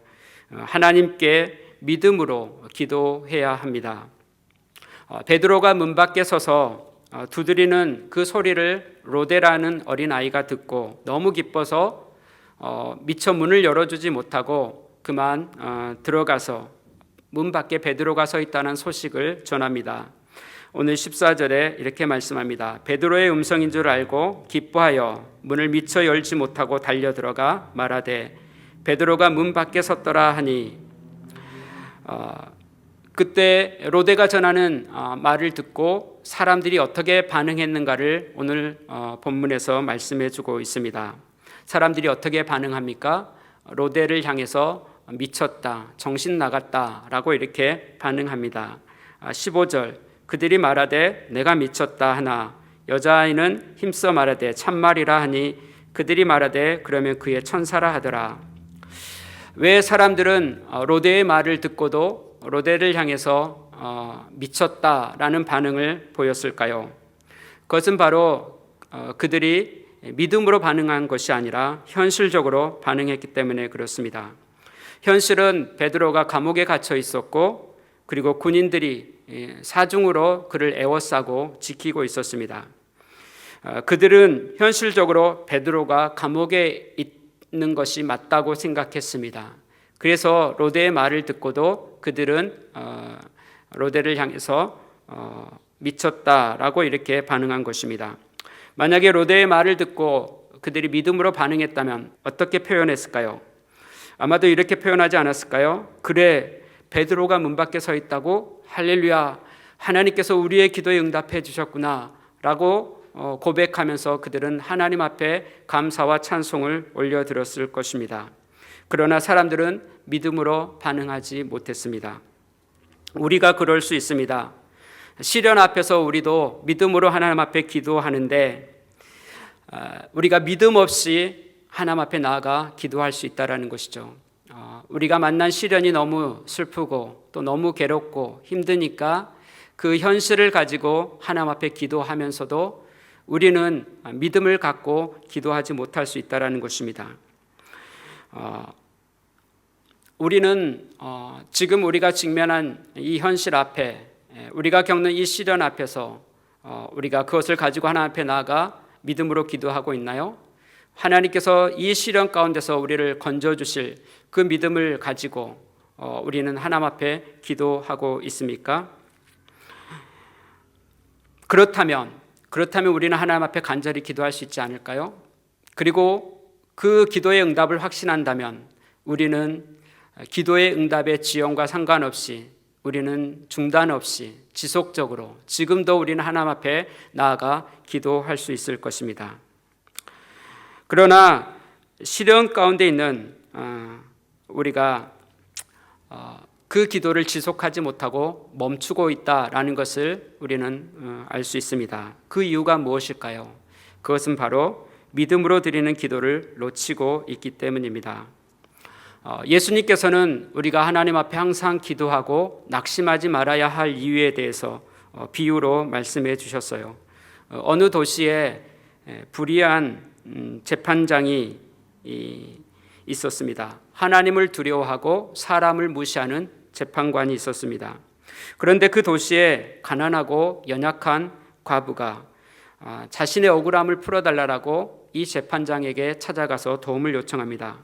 [SPEAKER 3] 하나님께 믿음으로 기도해야 합니다. 베드로가 문 밖에 서서 두드리는 그 소리를 로데라는 어린아이가 듣고 너무 기뻐서 미처 문을 열어주지 못하고 그만 들어가서 문 밖에 베드로가 서 있다는 소식을 전합니다. 오늘 14절에 이렇게 말씀합니다. 베드로의 음성인 줄 알고 기뻐하여 문을 미처 열지 못하고 달려 들어가 말하되 베드로가 문 밖에 섰더라 하니 그때 로데가 전하는 말을 듣고 사람들이 어떻게 반응했는가를 오늘 본문에서 말씀해 주고 있습니다. 사람들이 어떻게 반응합니까? 로데를 향해서 미쳤다, 정신 나갔다 라고 이렇게 반응합니다. 15절 그들이 말하되 내가 미쳤다 하나 여자아이는 힘써 말하되 참말이라 하니 그들이 말하되 그러면 그의 천사라 하더라. 왜 사람들은 로데의 말을 듣고도 로데를 향해서 미쳤다라는 반응을 보였을까요? 그것은 바로 그들이 믿음으로 반응한 것이 아니라 현실적으로 반응했기 때문에 그렇습니다. 현실은 베드로가 감옥에 갇혀 있었고 그리고 군인들이 사중으로 그를 에워싸고 지키고 있었습니다. 그들은 현실적으로 베드로가 감옥에 있는 것이 맞다고 생각했습니다. 그래서 로데의 말을 듣고도 그들은 로데를 향해서 미쳤다라고 이렇게 반응한 것입니다. 만약에 로데의 말을 듣고 그들이 믿음으로 반응했다면 어떻게 표현했을까요? 아마도 이렇게 표현하지 않았을까요? 그래, 베드로가 문 밖에 서 있다고? 할렐루야, 하나님께서 우리의 기도에 응답해 주셨구나 라고 고백하면서 그들은 하나님 앞에 감사와 찬송을 올려드렸을 것입니다. 그러나 사람들은 믿음으로 반응하지 못했습니다. 우리가 그럴 수 있습니다. 시련 앞에서 우리도 믿음으로 하나님 앞에 기도하는데 우리가 믿음 없이 하나님 앞에 나아가 기도할 수 있다는 것이죠. 우리가 만난 시련이 너무 슬프고 또 너무 괴롭고 힘드니까 그 현실을 가지고 하나님 앞에 기도하면서도 우리는 믿음을 갖고 기도하지 못할 수 있다는 것입니다. 우리는 지금 우리가 직면한 이 현실 앞에 우리가 겪는 이 시련 앞에서 우리가 그것을 가지고 하나님 앞에 나아가 믿음으로 기도하고 있나요? 하나님께서 이 시련 가운데서 우리를 건져주실 그 믿음을 가지고 우리는 하나님 앞에 기도하고 있습니까? 그렇다면 우리는 하나님 앞에 간절히 기도할 수 있지 않을까요? 그리고 그 기도의 응답을 확신한다면 우리는 기도의 응답의 지연과 상관없이 우리는 중단 없이 지속적으로 지금도 우리는 하나님 앞에 나아가 기도할 수 있을 것입니다. 그러나 시련 가운데 있는 우리가 그 기도를 지속하지 못하고 멈추고 있다라는 것을 우리는 알 수 있습니다. 그 이유가 무엇일까요? 그것은 바로 믿음으로 드리는 기도를 놓치고 있기 때문입니다. 예수님께서는 우리가 하나님 앞에 항상 기도하고 낙심하지 말아야 할 이유에 대해서 비유로 말씀해 주셨어요. 어느 도시에 불의한 재판장이 있었습니다. 하나님을 두려워하고 사람을 무시하는 재판관이 있었습니다. 그런데 그 도시에 가난하고 연약한 과부가 자신의 억울함을 풀어달라고 이 재판장에게 찾아가서 도움을 요청합니다.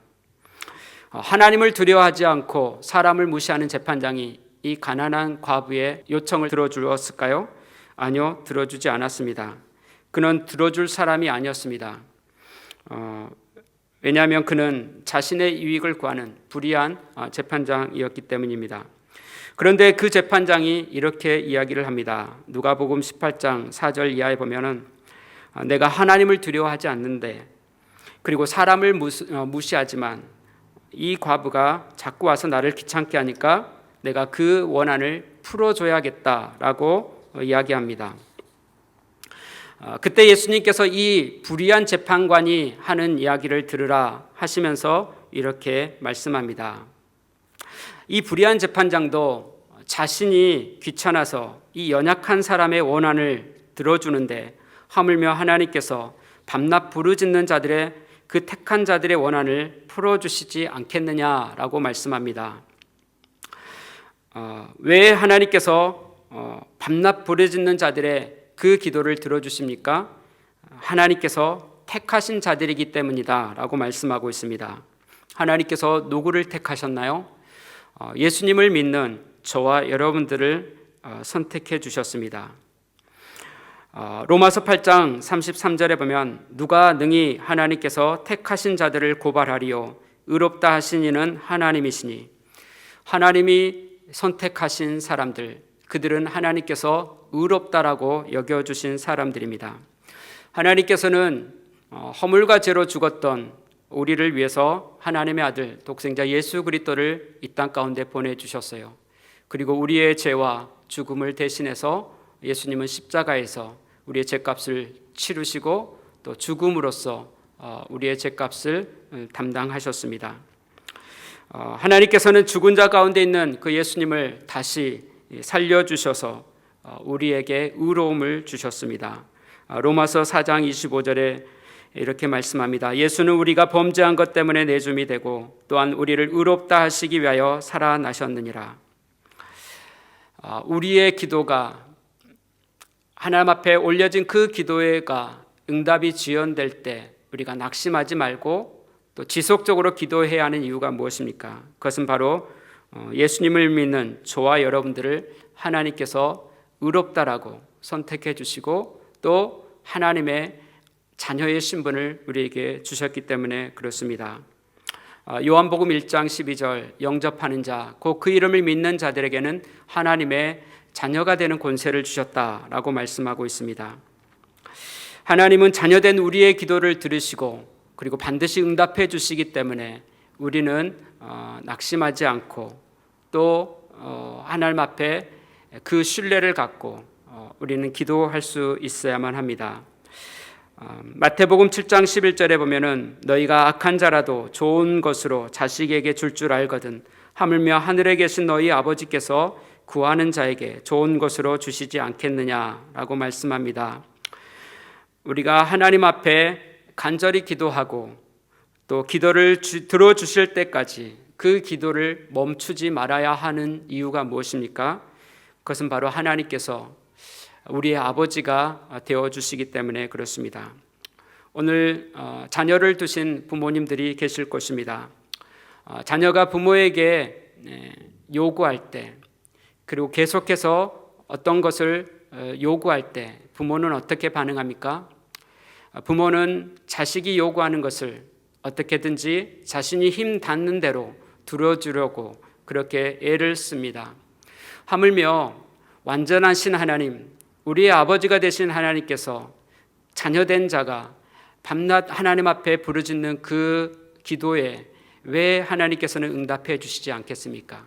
[SPEAKER 3] 하나님을 두려워하지 않고 사람을 무시하는 재판장이 이 가난한 과부의 요청을 들어주었을까요? 아니요, 들어주지 않았습니다. 그는 들어줄 사람이 아니었습니다. 왜냐하면 그는 자신의 이익을 구하는 불의한 재판장이었기 때문입니다. 그런데 그 재판장이 이렇게 이야기를 합니다. 누가복음 18장 4절 이하에 보면은 내가 하나님을 두려워하지 않는데 그리고 사람을 무시하지만 이 과부가 자꾸 와서 나를 귀찮게 하니까 내가 그 원한을 풀어줘야겠다라고 이야기합니다. 그때 예수님께서 이 불의한 재판관이 하는 이야기를 들으라 하시면서 이렇게 말씀합니다. 이 불의한 재판장도 자신이 귀찮아서 이 연약한 사람의 원한을 들어주는데 하물며 하나님께서 밤낮 부르짖는 자들의 그 택한 자들의 원한을 풀어주시지 않겠느냐라고 말씀합니다. 왜 하나님께서 밤낮 부르짖는 자들의 그 기도를 들어주십니까? 하나님께서 택하신 자들이기 때문이다 라고 말씀하고 있습니다. 하나님께서 누구를 택하셨나요? 예수님을 믿는 저와 여러분들을 선택해 주셨습니다. 로마서 8장 33절에 보면 누가 능히 하나님께서 택하신 자들을 고발하리요 의롭다 하신 이는 하나님이시니, 하나님이 선택하신 사람들, 그들은 하나님께서 의롭다라고 여겨주신 사람들입니다. 하나님께서는 허물과 죄로 죽었던 우리를 위해서 하나님의 아들 독생자 예수 그리스도를 이 땅 가운데 보내주셨어요. 그리고 우리의 죄와 죽음을 대신해서 예수님은 십자가에서 우리의 죄값을 치르시고 또 죽음으로써 우리의 죄값을 담당하셨습니다. 하나님께서는 죽은 자 가운데 있는 그 예수님을 다시 살려주셔서 우리에게 의로움을 주셨습니다. 로마서 4장 25절에 이렇게 말씀합니다. 예수는 우리가 범죄한 것 때문에 내줌이 되고 또한 우리를 의롭다 하시기 위하여 살아나셨느니라. 우리의 기도가 하나님 앞에 올려진 그 기도가 응답이 지연될 때 우리가 낙심하지 말고 또 지속적으로 기도해야 하는 이유가 무엇입니까? 그것은 바로 예수님을 믿는 저와 여러분들을 하나님께서 의롭다라고 선택해 주시고 또 하나님의 자녀의 신분을 우리에게 주셨기 때문에 그렇습니다. 요한복음 1장 12절 영접하는 자, 곧 그 이름을 믿는 자들에게는 하나님의 자녀가 되는 권세를 주셨다라고 말씀하고 있습니다. 하나님은 자녀된 우리의 기도를 들으시고 그리고 반드시 응답해 주시기 때문에 우리는 낙심하지 않고 또 하나님 앞에 그 신뢰를 갖고 우리는 기도할 수 있어야만 합니다. 마태복음 7장 11절에 보면은 너희가 악한 자라도 좋은 것으로 자식에게 줄 알거든 하물며 하늘에 계신 너희 아버지께서 구하는 자에게 좋은 것으로 주시지 않겠느냐라고 말씀합니다. 우리가 하나님 앞에 간절히 기도하고 또 기도를 들어주실 때까지 그 기도를 멈추지 말아야 하는 이유가 무엇입니까? 그것은 바로 하나님께서 우리의 아버지가 되어주시기 때문에 그렇습니다. 오늘 자녀를 두신 부모님들이 계실 것입니다. 자녀가 부모에게 요구할 때 그리고 계속해서 어떤 것을 요구할 때 부모는 어떻게 반응합니까? 부모는 자식이 요구하는 것을 어떻게든지 자신이 힘 닿는 대로 들어주려고 그렇게 애를 씁니다. 하물며 완전하신 하나님, 우리의 아버지가 되신 하나님께서 자녀된 자가 밤낮 하나님 앞에 부르짖는 그 기도에 왜 하나님께서는 응답해 주시지 않겠습니까?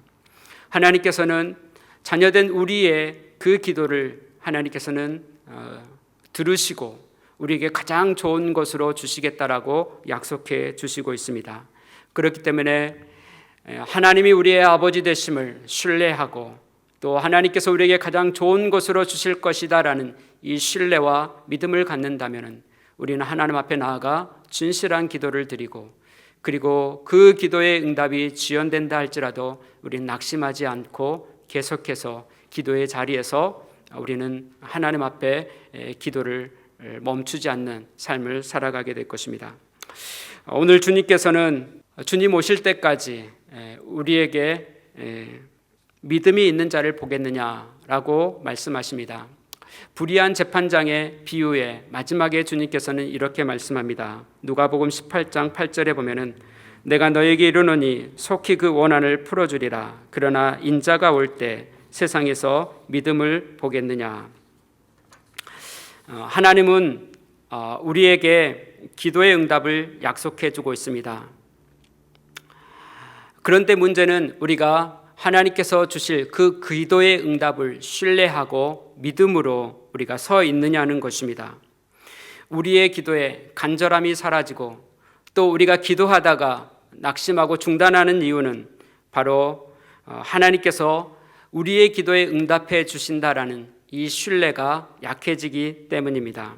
[SPEAKER 3] 하나님께서는 자녀된 우리의 그 기도를 하나님께서는 들으시고 우리에게 가장 좋은 것으로 주시겠다라고 약속해 주시고 있습니다. 그렇기 때문에 하나님이 우리의 아버지 되심을 신뢰하고 또 하나님께서 우리에게 가장 좋은 것으로 주실 것이다라는 이 신뢰와 믿음을 갖는다면 우리는 하나님 앞에 나아가 진실한 기도를 드리고 그리고 그 기도의 응답이 지연된다 할지라도 우리는 낙심하지 않고 계속해서 기도의 자리에서 우리는 하나님 앞에 기도를 멈추지 않는 삶을 살아가게 될 것입니다. 오늘 주님께서는 주님 오실 때까지 우리에게 믿음이 있는 자를 보겠느냐라고 말씀하십니다. 불의한 재판장의 비유에 마지막에 주님께서는 이렇게 말씀합니다. 누가복음 18장 8절에 보면은 내가 너에게 이르노니 속히 그 원한을 풀어주리라. 그러나 인자가 올 때 세상에서 믿음을 보겠느냐. 하나님은 우리에게 기도의 응답을 약속해 주고 있습니다. 그런데 문제는 우리가 하나님께서 주실 그 기도의 응답을 신뢰하고 믿음으로 우리가 서 있느냐는 것입니다. 우리의 기도에 간절함이 사라지고 또 우리가 기도하다가 낙심하고 중단하는 이유는 바로 하나님께서 우리의 기도에 응답해 주신다라는 이 신뢰가 약해지기 때문입니다.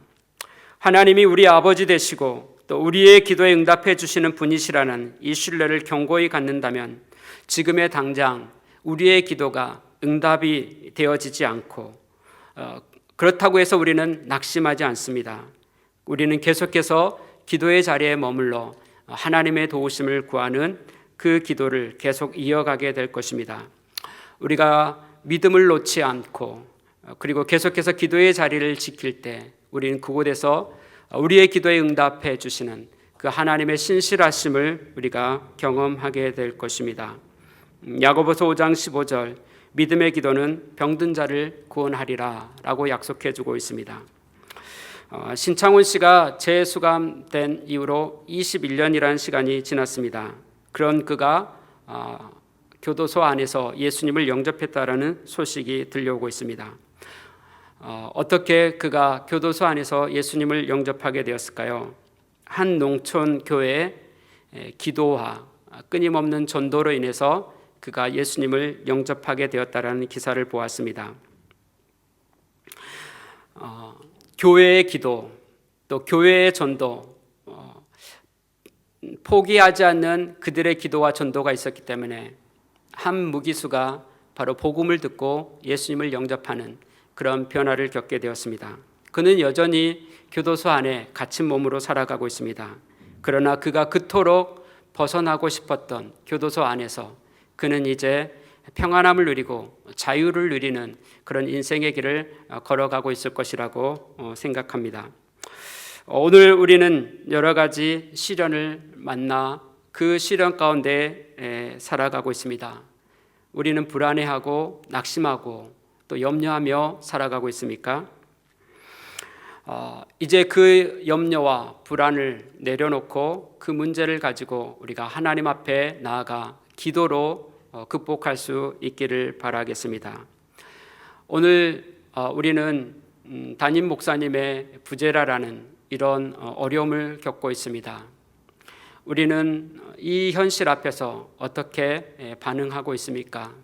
[SPEAKER 3] 하나님이 우리 아버지 되시고 또 우리의 기도에 응답해 주시는 분이시라는 이 신뢰를 견고히 갖는다면 지금의 당장 우리의 기도가 응답이 되어지지 않고 그렇다고 해서 우리는 낙심하지 않습니다. 우리는 계속해서 기도의 자리에 머물러 하나님의 도우심을 구하는 그 기도를 계속 이어가게 될 것입니다. 우리가 믿음을 놓지 않고 그리고 계속해서 기도의 자리를 지킬 때 우리는 그곳에서 우리의 기도에 응답해 주시는 그 하나님의 신실하심을 우리가 경험하게 될 것입니다. 야고보서 5장 15절 믿음의 기도는 병든 자를 구원하리라 라고 약속해 주고 있습니다. 신창훈 씨가 재수감된 이후로 21년이라는 시간이 지났습니다. 그런 그가 교도소 안에서 예수님을 영접했다라는 소식이 들려오고 있습니다. 어떻게 그가 교도소 안에서 예수님을 영접하게 되었을까요? 한 농촌 교회의 기도와 끊임없는 전도로 인해서 그가 예수님을 영접하게 되었다라는 기사를 보았습니다. 교회의 기도, 또 교회의 전도, 포기하지 않는 그들의 기도와 전도가 있었기 때문에 한 무기수가 바로 복음을 듣고 예수님을 영접하는 그런 변화를 겪게 되었습니다. 그는 여전히 교도소 안에 갇힌 몸으로 살아가고 있습니다. 그러나 그가 그토록 벗어나고 싶었던 교도소 안에서 그는 이제 평안함을 누리고 자유를 누리는 그런 인생의 길을 걸어가고 있을 것이라고 생각합니다. 오늘 우리는 여러 가지 시련을 만나 그 시련 가운데 살아가고 있습니다. 우리는 불안해하고 낙심하고 또 염려하며 살아가고 있습니까? 이제 그 염려와 불안을 내려놓고 그 문제를 가지고 우리가 하나님 앞에 나아가 기도로 극복할 수 있기를 바라겠습니다. 오늘 우리는 담임 목사님의 부재라라는 이런 어려움을 겪고 있습니다. 우리는 이 현실 앞에서 어떻게 반응하고 있습니까?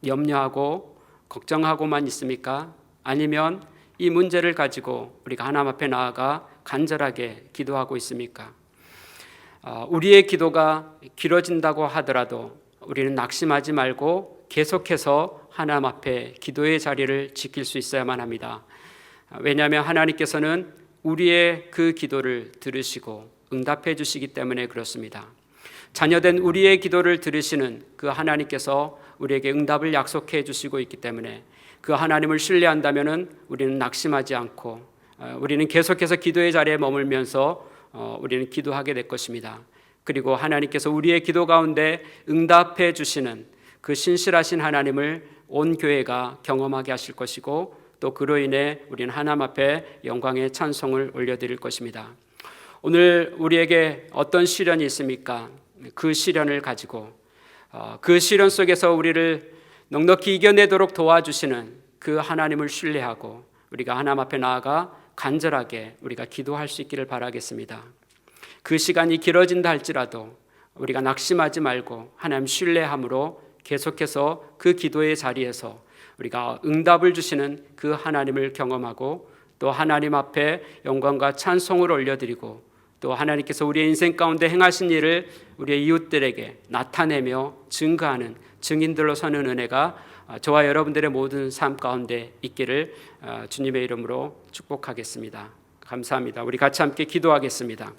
[SPEAKER 3] 염려하고 걱정하고만 있습니까? 아니면 이 문제를 가지고 우리가 하나님 앞에 나아가 간절하게 기도하고 있습니까? 우리의 기도가 길어진다고 하더라도 우리는 낙심하지 말고 계속해서 하나님 앞에 기도의 자리를 지킬 수 있어야만 합니다. 왜냐하면 하나님께서는 우리의 그 기도를 들으시고 응답해 주시기 때문에 그렇습니다. 자녀된 우리의 기도를 들으시는 그 하나님께서 우리에게 응답을 약속해 주시고 있기 때문에 그 하나님을 신뢰한다면 우리는 낙심하지 않고 우리는 계속해서 기도의 자리에 머물면서 우리는 기도하게 될 것입니다. 그리고 하나님께서 우리의 기도 가운데 응답해 주시는 그 신실하신 하나님을 온 교회가 경험하게 하실 것이고 또 그로 인해 우리는 하나님 앞에 영광의 찬송을 올려드릴 것입니다. 오늘 우리에게 어떤 시련이 있습니까? 그 시련을 가지고 그 시련 속에서 우리를 넉넉히 이겨내도록 도와주시는 그 하나님을 신뢰하고 우리가 하나님 앞에 나아가 간절하게 우리가 기도할 수 있기를 바라겠습니다. 그 시간이 길어진다 할지라도 우리가 낙심하지 말고 하나님 신뢰함으로 계속해서 그 기도의 자리에서 우리가 응답을 주시는 그 하나님을 경험하고 또 하나님 앞에 영광과 찬송을 올려드리고 또 하나님께서 우리의 인생 가운데 행하신 일을 우리의 이웃들에게 나타내며 증거하는 증인들로 서는 은혜가 저와 여러분들의 모든 삶 가운데 있기를 주님의 이름으로 축복하겠습니다. 감사합니다. 우리 같이 함께 기도하겠습니다.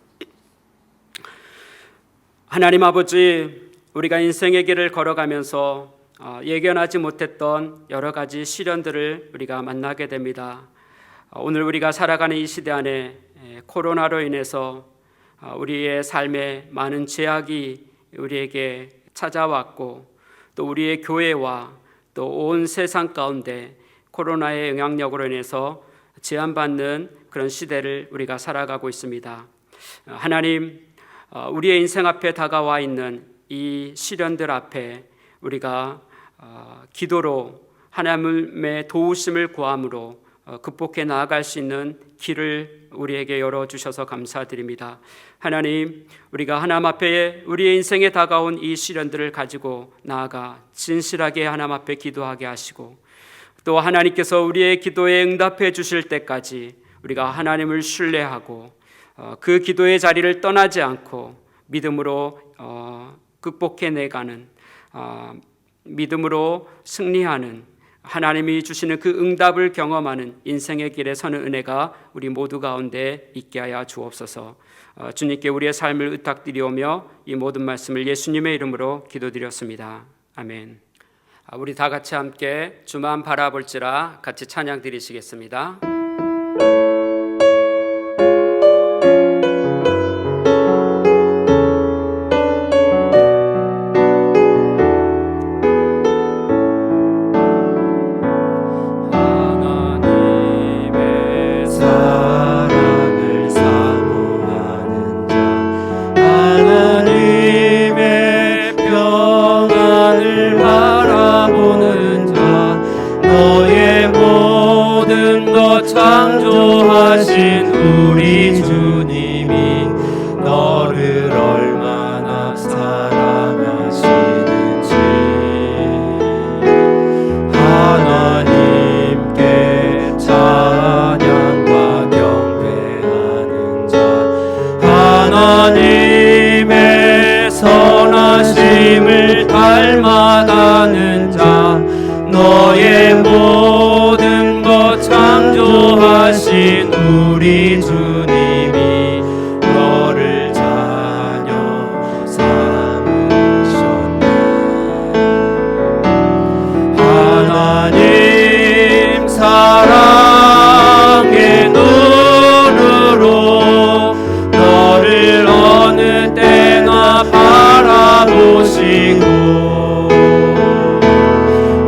[SPEAKER 3] 하나님 아버지, 우리가 인생의 길을 걸어가면서 예견하지 못했던 여러 가지 시련들을 우리가 만나게 됩니다. 오늘 우리가 살아가는 이 시대 안에 코로나로 인해서 우리의 삶에 많은 제약이 우리에게 찾아왔고 또 우리의 교회와 또 온 세상 가운데 코로나의 영향력으로 인해서 제한받는 그런 시대를 우리가 살아가고 있습니다. 하나님, 우리의 인생 앞에 다가와 있는 이 시련들 앞에 우리가 기도로 하나님의 도우심을 구함으로 극복해 나아갈 수 있는 길을 우리에게 열어주셔서 감사드립니다. 하나님, 우리가 하나님 앞에 우리의 인생에 다가온 이 시련들을 가지고 나아가 진실하게 하나님 앞에 기도하게 하시고, 또 하나님께서 우리의 기도에 응답해 주실 때까지 우리가 하나님을 신뢰하고 그 기도의 자리를 떠나지 않고 믿음으로 극복해 내가는, 믿음으로 승리하는, 하나님이 주시는 그 응답을 경험하는 인생의 길에 서는 은혜가 우리 모두 가운데 있게 하여 주옵소서. 주님께 우리의 삶을 의탁드리오며 이 모든 말씀을 예수님의 이름으로 기도드렸습니다. 아멘. 우리 다 같이 함께 주만 바라볼지라 같이 찬양 드리시겠습니다.
[SPEAKER 2] 창조하신 우리 주님이 너를 얼마나 사랑하시는지, 하나님께 찬양과 경배하는 자, 하나님의 선하심을 닮아가는 자, 너의 모든 것 창조하신 우리 주님이 너를 자녀 삼으셨네. 하나님 사랑의 눈으로 너를 어느 때나 바라보시고,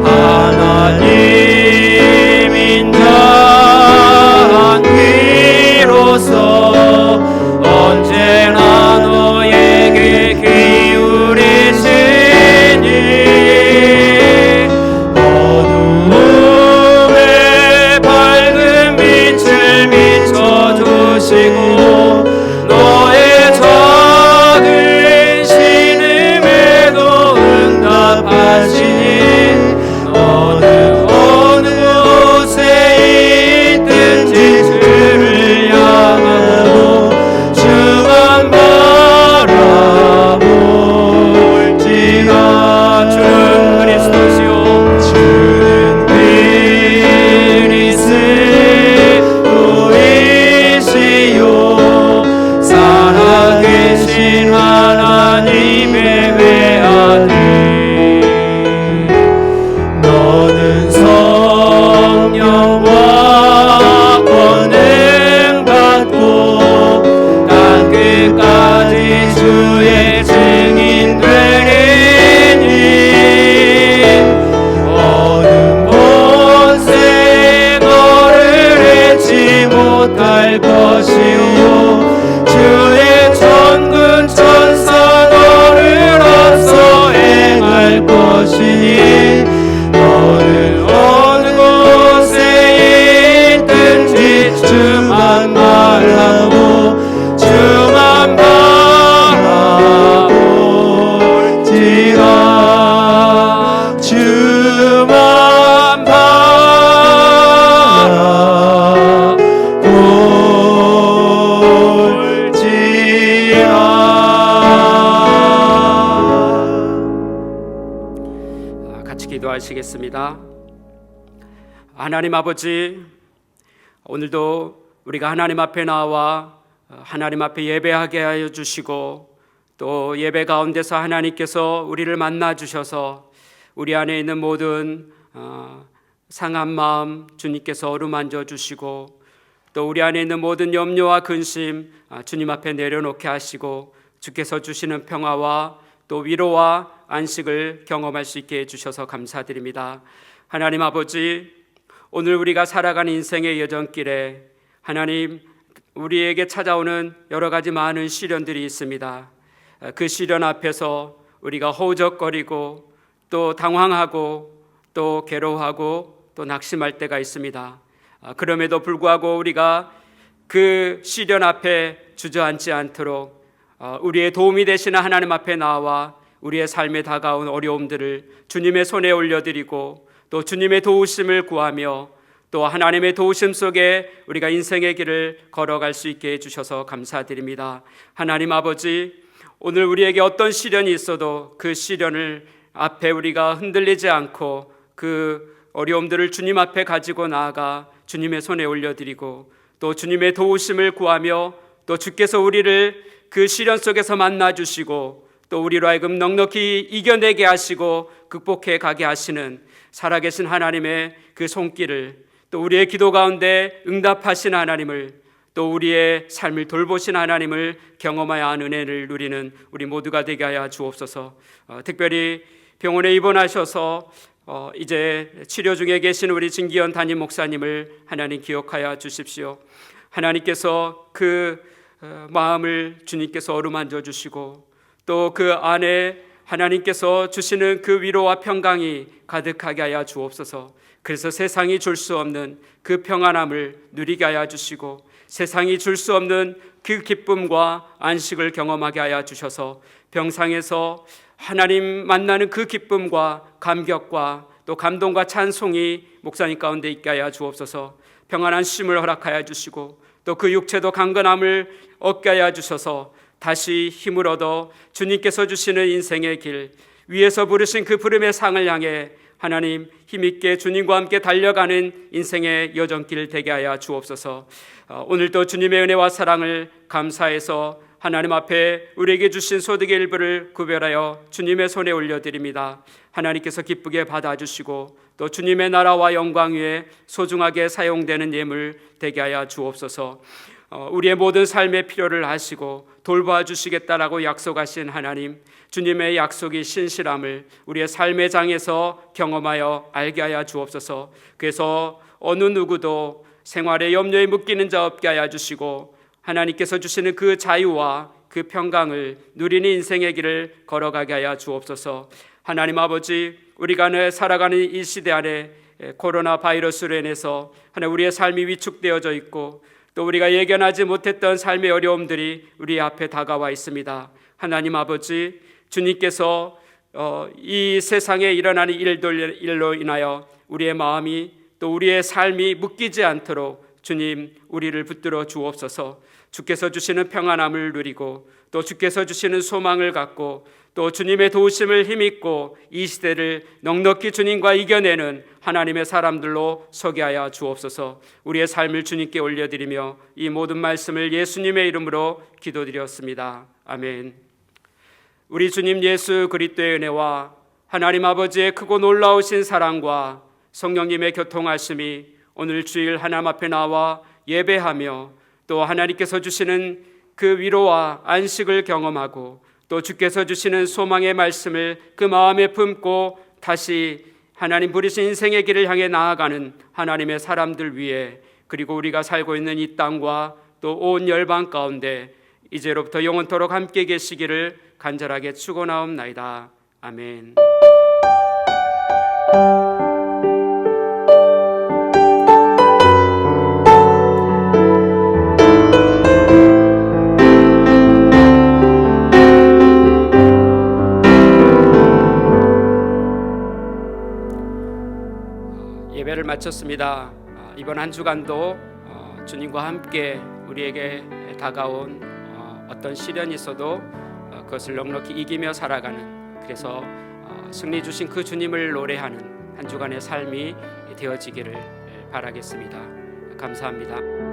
[SPEAKER 2] 하나님 인자한 귀로서 언제나 너에게 기울이시니, 어두움에 밝은 빛을 비춰주시고, 너의 작은 신음에도 응답하시니, 너는 어느 곳에 있든지 주를 향하고 주만 바라볼지라. 주는 그리스도시요, 주는 그리스도이시요, 살아계신 하나님의 외아들, 너는 성령과 권능 받고 땅 끝까지 주의 증인 되리니, 어느 곳에 너를 잃지 못할 것이요, 주의 천군 천사 너를 앞서 행할 것이니, 너는 어느 곳에 있든지 주만 바라고 주만 바라볼지라. 주만 바라볼지라.
[SPEAKER 3] 같이 기도하시겠습니다. 하나님 아버지, 오늘도 우리가 하나님 앞에 나와 하나님 앞에 예배하게 하여 주시고, 또 예배 가운데서 하나님께서 우리를 만나 주셔서 우리 안에 있는 모든 상한 마음 주님께서 어루만져 주시고, 또 우리 안에 있는 모든 염려와 근심 주님 앞에 내려놓게 하시고, 주께서 주시는 평화와 또 위로와 안식을 경험할 수 있게 해주셔서 감사드립니다. 하나님 아버지, 오늘 우리가 살아가는 인생의 여정길에 하나님, 우리에게 찾아오는 여러 가지 많은 시련들이 있습니다. 그 시련 앞에서 우리가 허우적거리고 또 당황하고 또 괴로워하고 또 낙심할 때가 있습니다. 그럼에도 불구하고 우리가 그 시련 앞에 주저앉지 않도록 우리의 도움이 되시는 하나님 앞에 나와 우리의 삶에 다가온 어려움들을 주님의 손에 올려드리고 또 주님의 도우심을 구하며 또 하나님의 도우심 속에 우리가 인생의 길을 걸어갈 수 있게 해주셔서 감사드립니다. 하나님 아버지, 오늘 우리에게 어떤 시련이 있어도 그 시련을 앞에 우리가 흔들리지 않고 그 어려움들을 주님 앞에 가지고 나아가 주님의 손에 올려드리고 또 주님의 도우심을 구하며 또 주께서 우리를 그 시련 속에서 만나주시고 또 우리로 하여금 넉넉히 이겨내게 하시고 극복해 가게 하시는 살아계신 하나님의 그 손길을 또 우리의 기도 가운데 응답하신 하나님을 또 우리의 삶을 돌보신 하나님을 경험하여 한 은혜를 누리는 우리 모두가 되게 하여 주옵소서. 특별히 병원에 입원하셔서 이제 치료 중에 계신 우리 진기현 담임 목사님을 하나님 기억하여 주십시오. 하나님께서 그 마음을 주님께서 어루만져 주시고 또 그 안에 하나님께서 주시는 그 위로와 평강이 가득하게 하여 주옵소서. 그래서 세상이 줄 수 없는 그 평안함을 누리게 하여 주시고 세상이 줄 수 없는 그 기쁨과 안식을 경험하게 하여 주셔서 병상에서 하나님 만나는 그 기쁨과 감격과 또 감동과 찬송이 목사님 가운데 있게 하여 주옵소서. 평안한 쉼을 허락하여 주시고 또 그 육체도 강건함을 얻게 하여 주셔서 다시 힘을 얻어 주님께서 주시는 인생의 길 위에서 부르신 그 부름의 상을 향해 하나님 힘있게 주님과 함께 달려가는 인생의 여정길 되게 하여 주옵소서. 오늘도 주님의 은혜와 사랑을 감사해서 하나님 앞에 우리에게 주신 소득의 일부를 구별하여 주님의 손에 올려드립니다. 하나님께서 기쁘게 받아주시고 또 주님의 나라와 영광 위에 소중하게 사용되는 예물 되게 하여 주옵소서. 우리의 모든 삶의 필요를 아시고 돌봐 주시겠다라고 약속하신 하나님, 주님의 약속이 신실함을 우리의 삶의 장에서 경험하여 알게 하여 주옵소서. 그래서 어느 누구도 생활의 염려에 묶이는 자 없게 하여 주시고 하나님께서 주시는 그 자유와 그 평강을 누리는 인생의 길을 걸어가게 하여 주옵소서. 하나님 아버지, 우리가 살아가는 이 시대 안에 코로나 바이러스로 인해서 하나님 우리의 삶이 위축되어져 있고 또 우리가 예견하지 못했던 삶의 어려움들이 우리 앞에 다가와 있습니다. 하나님 아버지, 주님께서 이 세상에 일어나는 일로 인하여 우리의 마음이 또 우리의 삶이 묶이지 않도록 주님 우리를 붙들어 주옵소서. 주께서 주시는 평안함을 누리고 또 주께서 주시는 소망을 갖고 또 주님의 도우심을 힘입고 이 시대를 넉넉히 주님과 이겨내는 하나님의 사람들로 서게 하여 주옵소서. 우리의 삶을 주님께 올려드리며 이 모든 말씀을 예수님의 이름으로 기도드렸습니다. 아멘. 우리 주님 예수 그리스도의 은혜와 하나님 아버지의 크고 놀라우신 사랑과 성령님의 교통하심이 오늘 주일 하나님 앞에 나와 예배하며 또 하나님께서 주시는 그 위로와 안식을 경험하고 또 주께서 주시는 소망의 말씀을 그 마음에 품고 다시 하나님 부르신 인생의 길을 향해 나아가는 하나님의 사람들 위에 그리고 우리가 살고 있는 이 땅과 또 온 열방 가운데 이제로부터 영원토록 함께 계시기를 간절하게 축원하옵나이다. 아멘. 예배를 마쳤습니다. 이번 한 주간도 주님과 함께 우리에게 다가온 어떤 시련이 있어도 그것을 넉넉히 이기며 살아가는, 그래서 승리 주신 그 주님을 노래하는 한 주간의 삶이 되어지기를 바라겠습니다. 감사합니다.